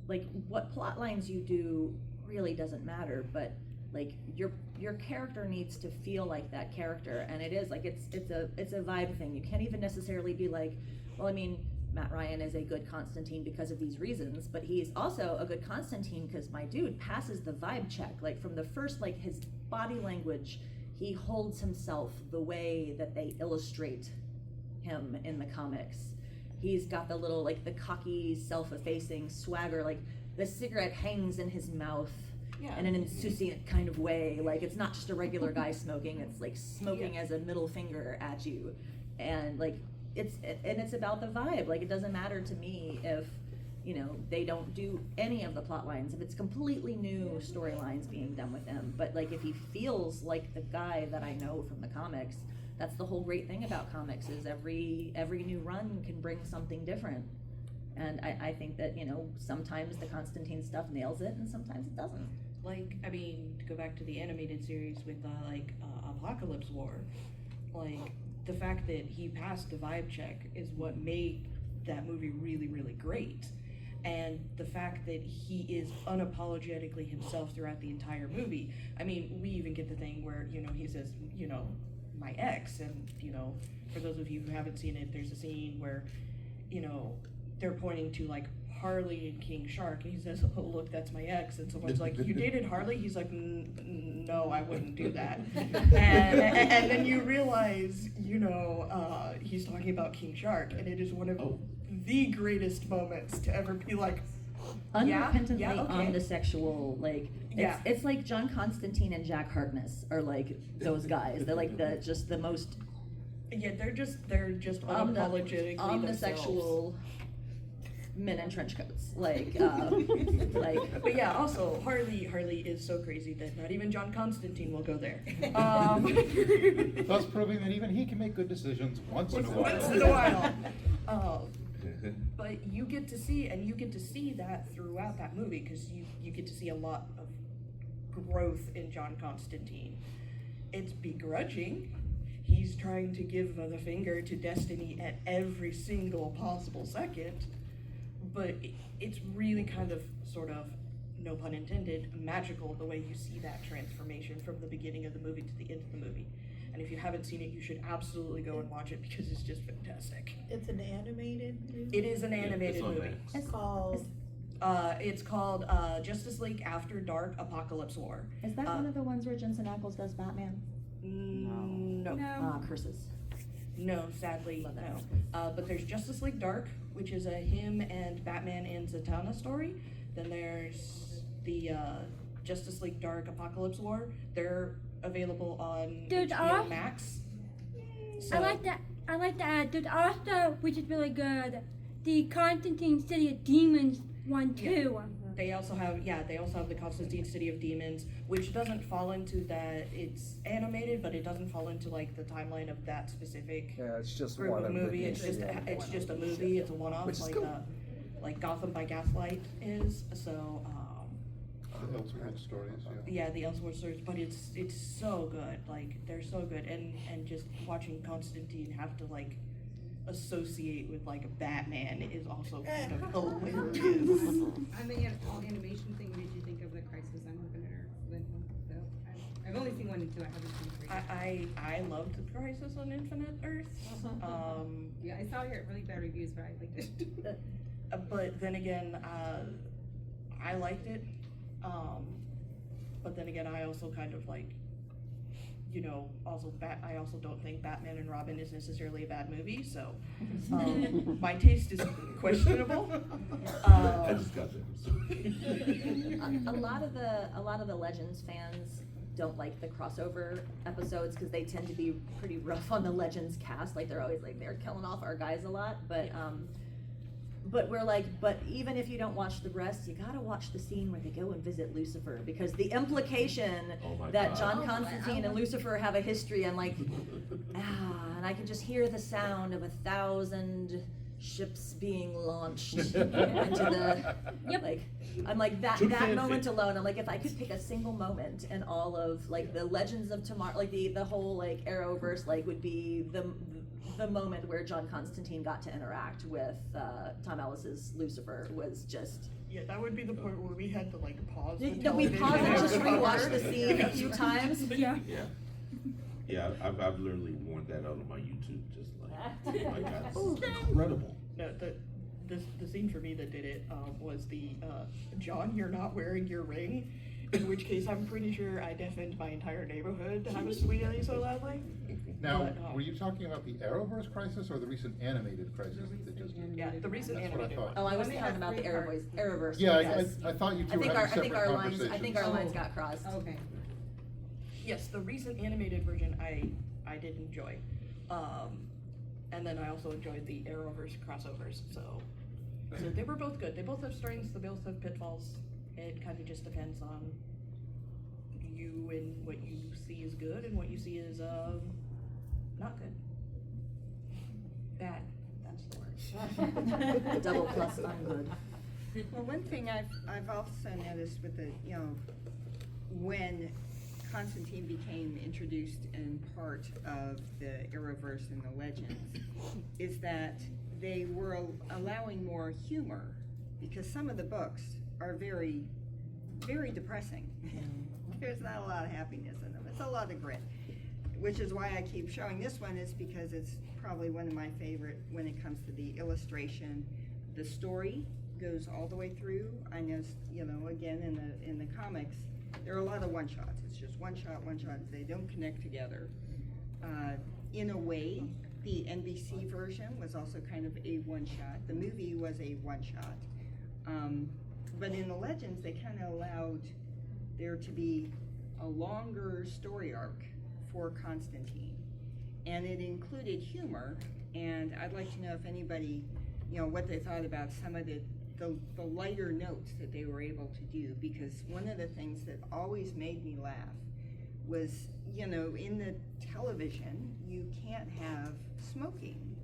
like what plot lines you do really doesn't matter, but like your character needs to feel like that character, and it is like it's a vibe thing. You can't even necessarily be like, well, I mean, Matt Ryan is a good Constantine because of these reasons, but he's also a good Constantine because my dude passes the vibe check. Like from the first, like his body language, he holds himself the way that they illustrate him in the comics. He's got the little, like the cocky, self-effacing swagger, like the cigarette hangs in his mouth in an insouciant kind of way. Like it's not just a regular guy smoking, it's like smoking as a middle finger at you. And like, it's about the vibe. Like it doesn't matter to me if, you know, they don't do any of the plot lines, if it's completely new storylines being done with him. But like if he feels like the guy that I know from the comics, that's the whole great thing about comics, is every new run can bring something different. And I think that, you know, sometimes the Constantine stuff nails it and sometimes it doesn't. Like, I mean, to go back to the animated series with Apocalypse War, like the fact that he passed the vibe check is what made that movie really, really great. And the fact that he is unapologetically himself throughout the entire movie. I mean, we even get the thing where, you know, he says, you know, my ex, and, you know, for those of you who haven't seen it, there's a scene where, you know, they're pointing to like Harley and King Shark, and he says, oh look, that's my ex, and someone's like, you dated Harley? He's like, no, I wouldn't do that. and then you realize, you know, he's talking about King Shark, and it is one of the greatest moments to ever be like, unrepentantly okay. omnisexual, like it's like John Constantine and Jack Harkness are like those guys. They're like the most they're just unapologetically omnisexual men in trench coats, like but yeah, also Harley is so crazy that not even John Constantine will go there. Thus proving that even he can make good decisions once in a while. But you get to see that throughout that movie, because you get to see a lot of growth in John Constantine. It's begrudging. He's trying to give the finger to destiny at every single possible second, but it's really kind of, sort of, no pun intended, magical the way you see that transformation from the beginning of the movie to the end of the movie. And if you haven't seen it, you should absolutely go and watch it because it's just fantastic. It's an animated movie? It is an animated movie. It's called? It's called Justice League After Dark Apocalypse War. Is that one of the ones where Jensen Ackles does Batman? No. Curses. No, sadly, no. But there's Justice League Dark, which is a him and Batman and Zatanna story. Then there's the Justice League Dark Apocalypse War. They're available on HBO Max. So, I like that. There's also, which is really good, the Constantine City of Demons one too. They also have the Constantine City of Demons, which doesn't fall into that. It's animated, but it doesn't fall into like the timeline of that specific it's just group one of movie. It's just a movie. It's a one-off, like Gotham by Gaslight is. So. The Elseworld stories, Yeah, the Elseworld stories, but it's so good. Like they're so good, and just watching Constantine have to like associate with like Batman is also kind of hilarious. On the whole animation thing, did you think of the Crisis on Infinite Earth? I've only seen 1 and 2. I haven't seen 3. I loved the Crisis on Infinite Earth. Yeah, I saw your really bad reviews, but I liked it. But then again, I liked it. But then again, I also kind of like, you know, I also don't think Batman and Robin is necessarily a bad movie, so my taste is questionable. I just got that. A lot of the Legends fans don't like the crossover episodes because they tend to be pretty rough on the Legends cast. Like they're always like they're killing off our guys a lot, but we're like, but even if you don't watch the rest, you gotta watch the scene where they go and visit Lucifer, because the implication that John Constantine and Lucifer have a history, and like, and I can just hear the sound of 1,000 ships being launched into the, like, I'm like, that moment alone, I'm like, if I could pick a single moment in all of, like, the Legends of Tomorrow, like, the whole, like, Arrowverse, like, would be the moment where John Constantine got to interact with Tom Ellis's Lucifer was just. Yeah, that would be the point where we had to like pause. No, we paused and just rewatched the scene a few times. Yeah. Yeah, I've literally worn that out on my YouTube, just like, oh my God, this is incredible. No, the scene for me that did it was the John, you're not wearing your ring, in which case I'm pretty sure I deafened my entire neighborhood to have a squealing so loudly. Now, were you talking about the Arrowverse crisis or the recent animated crisis that just? Yeah, the recent That's what I animated thought. Oh, I was talking about the Arrowverse. Yeah, because I thought you two I think were our, having I think separate our lines, conversations. I think our lines got crossed. Okay. Yes, the recent animated version I did enjoy. And then I also enjoyed the Arrowverse crossovers, so they were both good. They both have strengths, they both have pitfalls. It kind of just depends on you and what you see is good and what you see is not good. Bad, that's the word. Double plus ungood. Well, one thing I've also noticed with the, when Constantine became introduced in part of the Arrowverse and the Legends, is that they were allowing more humor, because some of the books are very, very depressing. There's not a lot of happiness in them. It's a lot of grit, which is why I keep showing this one, is because it's probably one of my favorite when it comes to the illustration. The story goes all the way through. I know, again, in the comics, there are a lot of one-shots. It's just one shot. They don't connect together. In a way, the NBC version was also kind of a one-shot. The movie was a one-shot. But in the Legends, they kind of allowed there to be a longer story arc for Constantine. And it included humor, and I'd like to know if anybody, what they thought about some of the lighter notes that they were able to do, because one of the things that always made me laugh was, in the television, you can't have smoking.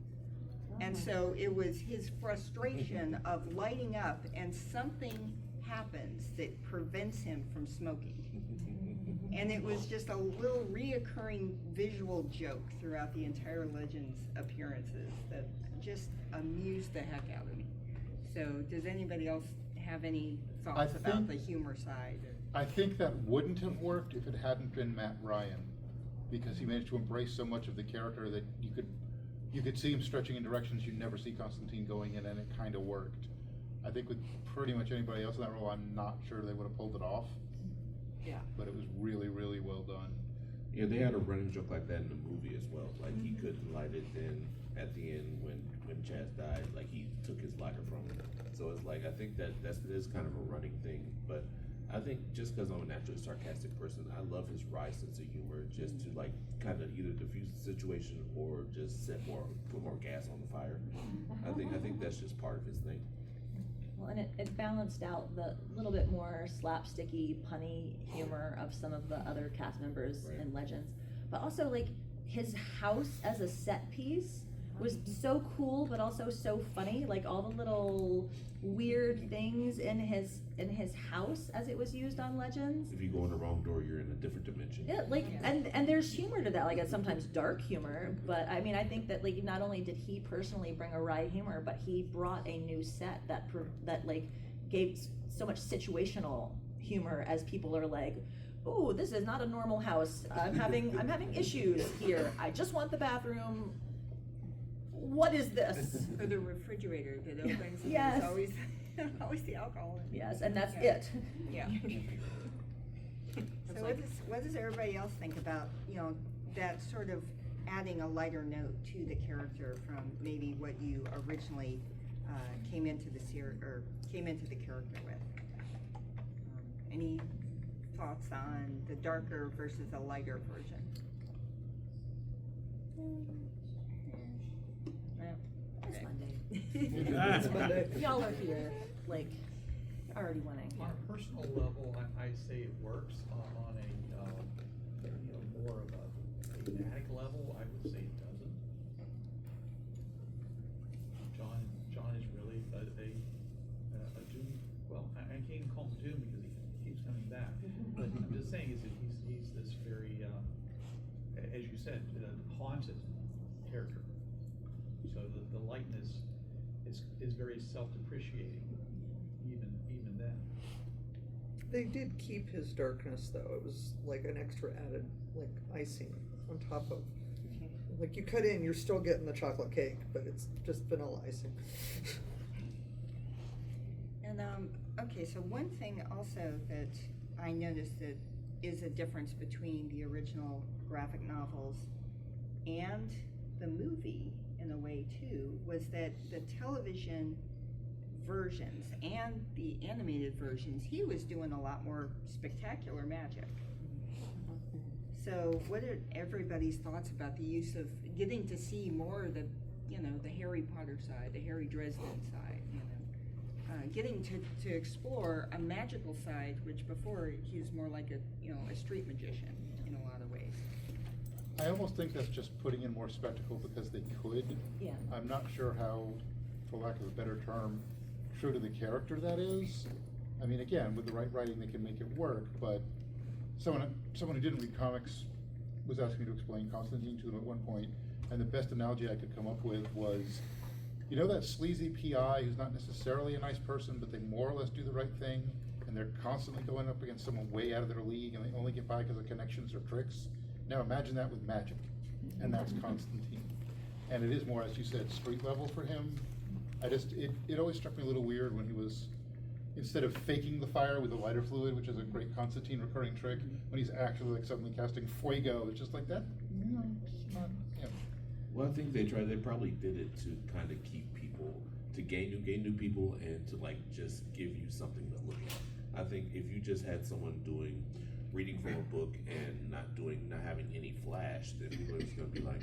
And so it was his frustration of lighting up and something happens that prevents him from smoking. And it was just a little reoccurring visual joke throughout the entire Legends appearances that just amused the heck out of me. So does anybody else have any thoughts about the humor side? I think that wouldn't have worked if it hadn't been Matt Ryan, because he managed to embrace so much of the character that you could see him stretching in directions you'd never see Constantine going in, and it kind of worked. I think with pretty much anybody else in that role, I'm not sure they would have pulled it off. Yeah. But it was really, really well done. Yeah, they had a running joke like that in the movie as well. Like he couldn't light it, then at the end when Chaz died, like he took his lighter from him. So it's like, I think that is kind of a running thing. But I think just because I'm a naturally sarcastic person, I love his wry sense of humor, just to like kind of either diffuse the situation or just put more gas on the fire. I think that's just part of his thing. Well, and it balanced out the little bit more slapsticky, punny humor of some of the other cast members in Legends. But also, like, his house as a set piece was so cool, but also so funny. Like, all the little weird things in his house as it was used on Legends. If you go in the wrong door, you're in a different dimension. Yeah, like, and there's humor to that, like, it's sometimes dark humor, but I mean, I think that, like, not only did he personally bring a wry humor, but he brought a new set that like, gave so much situational humor as people are like, ooh, this is not a normal house, I'm having issues here, I just want the bathroom, what is this? Or the refrigerator that opens, and Yes. there's always the alcohol in it. Yes, and that's it. Yeah. So what does everybody else think about, that sort of adding a lighter note to the character from maybe what you originally came into the character with? Any thoughts on the darker versus the lighter version? It's Monday. Y'all are here, like, already winning. On a personal level, I say it works. On a more of a thematic level, I would say it doesn't. John is really a doom. Well, I can't even call him doom because he keeps coming back. But I'm just saying is that he's this very, as you said, haunted character. so the lightness is very self-depreciating, even then. They did keep his darkness though. It was like an extra added like icing on top of. Like you cut in, you're still getting the chocolate cake, but it's just vanilla icing. And okay, so one thing also that I noticed that is a difference between the original graphic novels and the movie in a way too, was that the television versions and the animated versions, he was doing a lot more spectacular magic. So what are everybody's thoughts about the use of getting to see more of the, the Harry Potter side, the Harry Dresden side, getting to explore a magical side, which before he was more like a street magician in a lot of ways. I almost think that's just putting in more spectacle because they could. Yeah. I'm not sure how, for lack of a better term, true to the character that is. I mean, again, with the right writing, they can make it work, but someone who didn't read comics was asking me to explain Constantine to them at one point, and the best analogy I could come up with was, that sleazy PI who's not necessarily a nice person, but they more or less do the right thing, and they're constantly going up against someone way out of their league, and they only get by because of connections or tricks. Now imagine that with magic, and that's Constantine. And it is more, as you said, street level for him. It always struck me a little weird when he was, instead of faking the fire with the lighter fluid, which is a great Constantine recurring trick, when he's actually like suddenly casting fuego, it's just like that. It's not him. Well, I think they probably did it to kind of keep people, to gain new people, and to like just give you something to look at. I think if you just had someone reading from a book and not having any flash, then people are just gonna be like,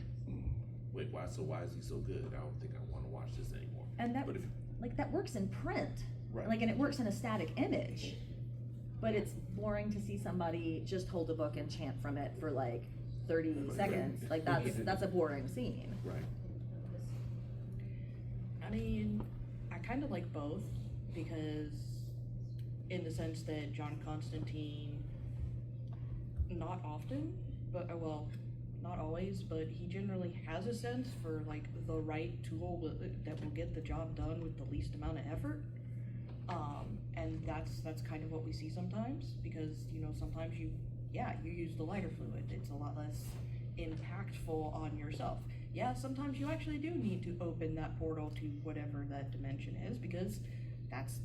wait, why is he so good? I don't think I want to watch this anymore. And that, but that works in print. Right. And it works in a static image. But it's boring to see somebody just hold a book and chant from it for 30 seconds. That's a boring scene. Right. I mean, I kind of like both because in the sense that John Constantine, not often, but not always, but he generally has a sense for the right tool that will get the job done with the least amount of effort. And that's kind of what we see sometimes, because sometimes you use the lighter fluid. It's a lot less impactful on yourself. Yeah, sometimes you actually do need to open that portal to whatever that dimension is, because that's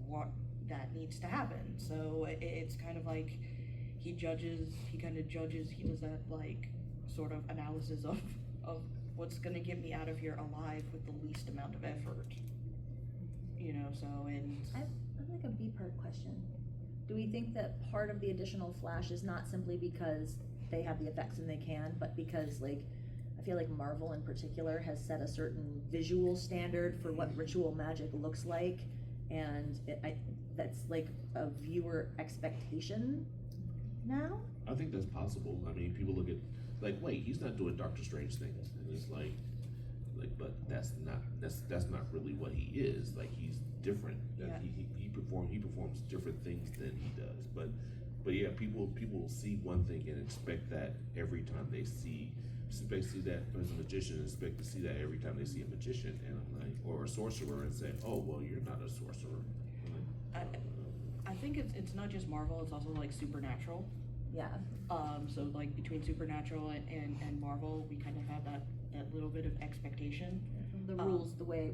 what that needs to happen. So it's kind of like he kind of judges, he does that sort of analysis of what's gonna get me out of here alive with the least amount of effort. I have a B-part question. Do we think that part of the additional flash is not simply because they have the effects and they can, but because I feel like Marvel in particular has set a certain visual standard for what ritual magic looks like, and that's a viewer expectation now? I think that's possible. I mean, people look at wait, he's not doing Doctor Strange things, and it's but that's not really what he is. He's different. Yeah. He performs different things than he does. But yeah, people will see one thing and expect that every time they see that as a magician, expect to see that every time they see a magician, and or a sorcerer, and say, oh well, you're not a sorcerer. I think it's not just Marvel, it's also Supernatural. Yeah. So between Supernatural and Marvel, we kind of have that little bit of expectation. The rules, the way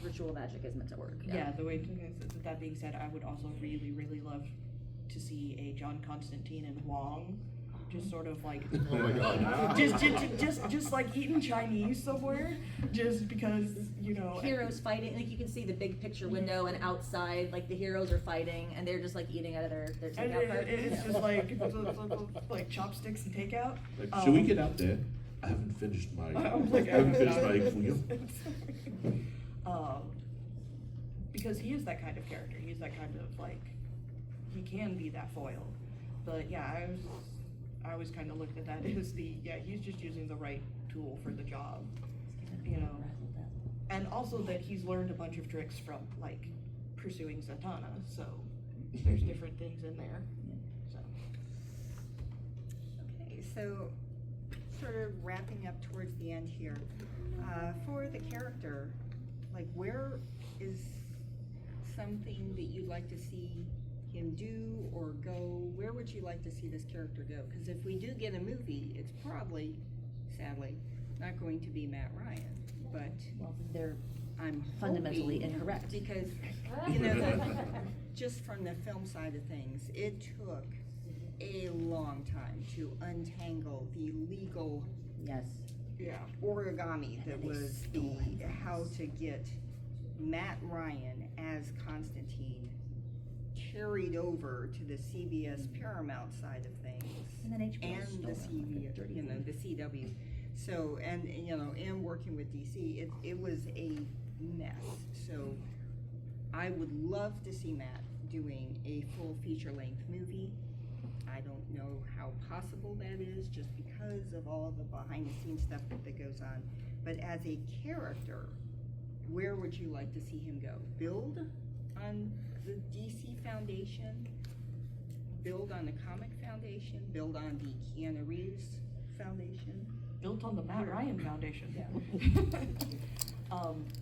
ritual magic is meant to work. Yeah, the way, that being said, I would also really, really love to see a John Constantine and Wong just sort of oh my God. just eating Chinese somewhere, just because, Heroes fighting, you can see the big picture window, and outside, the heroes are fighting, and they're just eating out of their takeout cart. It's just chopsticks and takeout. Should we get out there? I haven't finished my fuyo. Because he is that kind of character. He's that kind of he can be that foil. But yeah, I always kind of looked at that as he's just using the right tool for the job, and also that he's learned a bunch of tricks from pursuing Zatanna. So there's different things in there. So. Okay, so sort of wrapping up towards the end here. For the character, like, where is something that you'd like to see him do or go? Where would you like to see this character go? Because if we do get a movie, it's probably, sadly, not going to be Matt Ryan. But well, they're I'm fundamentally hoping, incorrect. because you know, just from the film side of things, it took a long time to untangle the legal origami that was the how to get Matt Ryan as Constantine carried over to the CBS Paramount side of things, And then HBO and stole the it like a dirty the CW. So, and and working with DC, it was a mess. So I would love to see Matt doing a full feature-length movie. I don't know how possible that is, just because of all the behind-the-scenes stuff that goes on. But as a character, where would you like to see him go? Build on the DC Foundation? Build on the Comic Foundation? Build on the Keanu Reeves Foundation? Built on the Matt Ryan Foundation.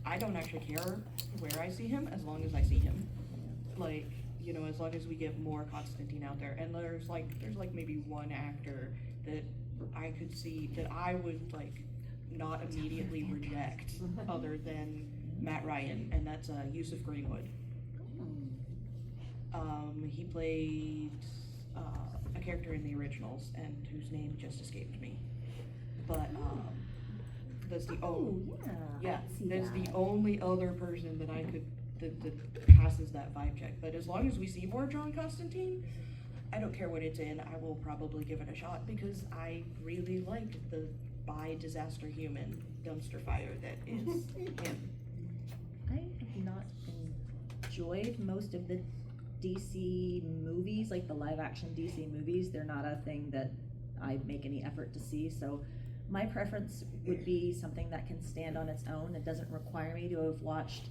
I don't actually care where I see him, as long as I see him. Like, you know, as long as we get more Constantine out there. And there's maybe one actor that I could see that I would like not immediately reject other than Matt Ryan, and that's Yusuf Greenwood. He played a character in the originals, and whose name just escaped me. But that's the that's the only other person that I could that passes that vibe check. But as long as we see more John Constantine, I don't care what it's in. I will probably give it a shot because I really like the bi-disaster human dumpster fire that is him. I have not enjoyed most of the DC movies, like the live action DC movies. They're not a thing that I make any effort to see, so my preference would be something that can stand on its own. It doesn't require me to have watched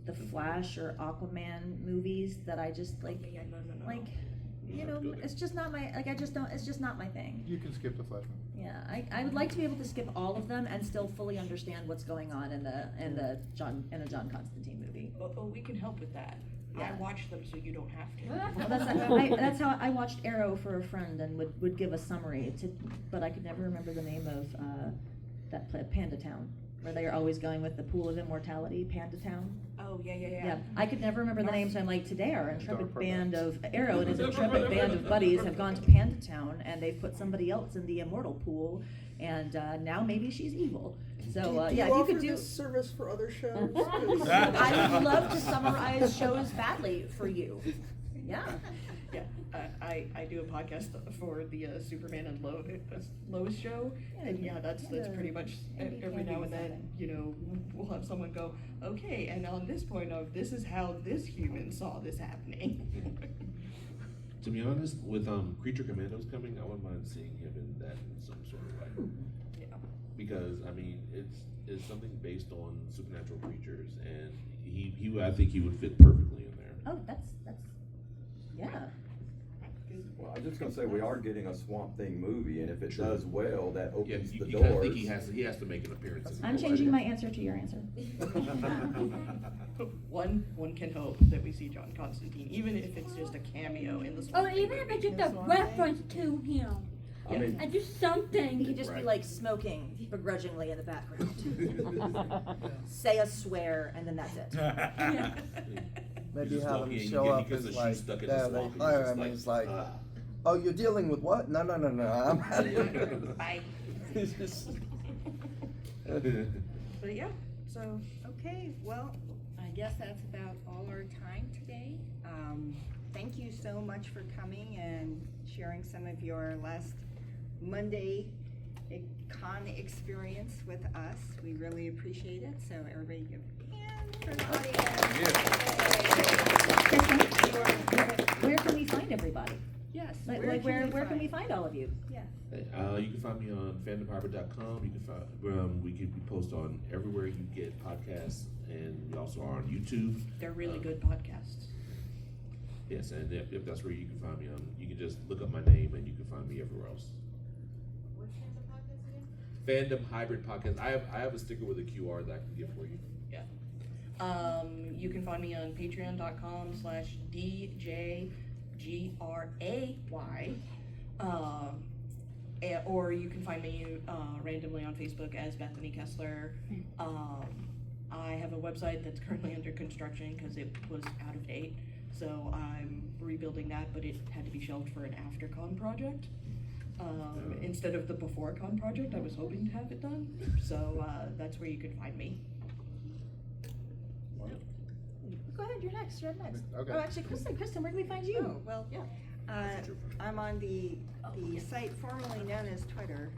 the Flash or Aquaman movies that I just like, you know, it's just not my, like, it's just not my thing. You can skip the Flash movie. Yeah, I would like to be able to skip all of them and still fully understand what's going on in a John Constantine movie. Oh, we can help with that. Yeah. I watch them so you don't have to. Well, that's how I watched Arrow for a friend and would give a summary but I could never remember the name of that play, Panda Town, where they are always going with the pool of immortality, Panda Town. Oh, yeah. Yeah, I could never remember the name, so I'm like, today our intrepid band of Arrow and his intrepid band of buddies have gone to Panda Town and they've put somebody else in the immortal pool, and now maybe she's evil. So do yeah, you if you offer could do this service for other shows? I would love to summarize shows badly for you. Yeah. Yeah, I do a podcast for the Superman and Lois show, and yeah, that's pretty much every now and then, you know, we'll have someone go, okay, and on this point of this is how this human saw this happening. To be honest, with Creature Commandos coming, I wouldn't mind seeing him in that in some sort of way. Yeah. Because I mean, it's something based on supernatural creatures, and I think he would fit perfectly in there. Oh, that's yeah. Well, I was just gonna say, we are getting a Swamp Thing movie, and if it does well, that opens the you kinda doors. think he has to make an appearance. in I'm it. changing my answer to your answer. One can hope that we see John Constantine, even if it's just a cameo in the Or Swamp Thing even if movie. it's just a reference to him. I mean, And just something. He could just be like smoking begrudgingly in the background. Say a swear, and then that's it. Yeah. Maybe Just have walk him in, show you up get as the shoe like, stuck in the they swamp, and hire he's him and just he's like, like, oh, you're dealing with what? No, I'm out of here. Bye. He's just- But yeah, so Okay, well, I guess that's about all our time today. Thank you so much for coming and sharing some of your last Monday con experience with us. We really appreciate it. So everybody give a hand for the audience. Where can we find everybody? Yes. Where can we find all of you? Yes. You can find me on fandomharbor.com. You can find we post on everywhere you get podcasts, and we also are on YouTube. they're really good podcasts. Yes, and if that's where you can find me on, you can just look up my name and you can find me everywhere else. Fandom Hybrid Podcast. I have a sticker with a QR that I can get for you. Yeah. You can find me on patreon.com/DJGRAY. Or you can find me randomly on Facebook as Bethany Kesler. I have a website that's currently under construction because it was out of date. So I'm rebuilding that, but it had to be shelved for an after-con project. Instead of the before-con project, I was hoping to have it done. So that's where you can find me. Go ahead, you're next. Okay. Oh, actually, Kristin, where do we find you? Oh, well, Yeah. I'm on the site formerly known as Twitter,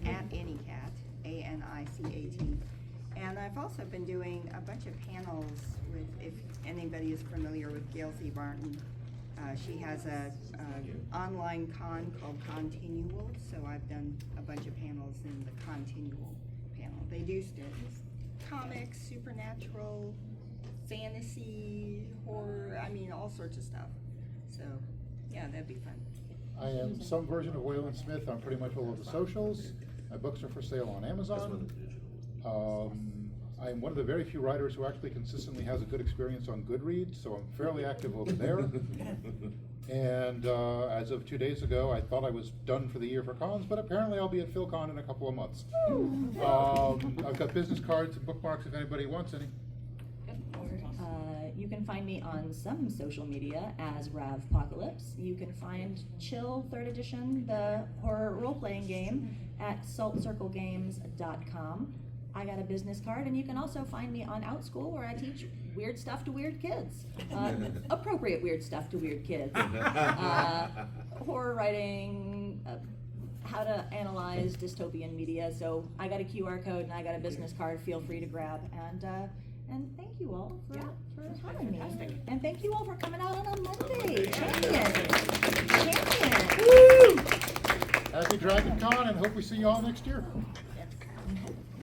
at Anycat, ANICAT. And I've also been doing a bunch of panels with, if anybody is familiar with Gail C. Barton, she has a online con called Continual, so I've done a bunch of panels in the Continual panel. They do comics, supernatural, fantasy, horror, I mean, all sorts of stuff. So, yeah, that'd be fun. I am some version of Wayland Smith on pretty much all of the socials. My books are for sale on Amazon. I'm one of the very few writers who actually consistently has a good experience on Goodreads, so I'm fairly active over there. And as of 2 days ago, I thought I was done for the year for cons, but apparently I'll be at PhilCon in a couple of months. I've got business cards and bookmarks if anybody wants any. You can find me on some social media as Ravpocalypse. You can find Chill 3rd Edition, the horror role-playing game, at saltcirclegames.com. I got a business card, and you can also find me on OutSchool, where I teach weird stuff to weird kids. Appropriate weird stuff to weird kids. Horror writing, how to analyze dystopian media. So I got a QR code and I got a business card. Feel free to grab. And thank you all for having me. And thank you all for coming out on a Monday. Champion. Happy Dragon Con, and hope we see you all next year.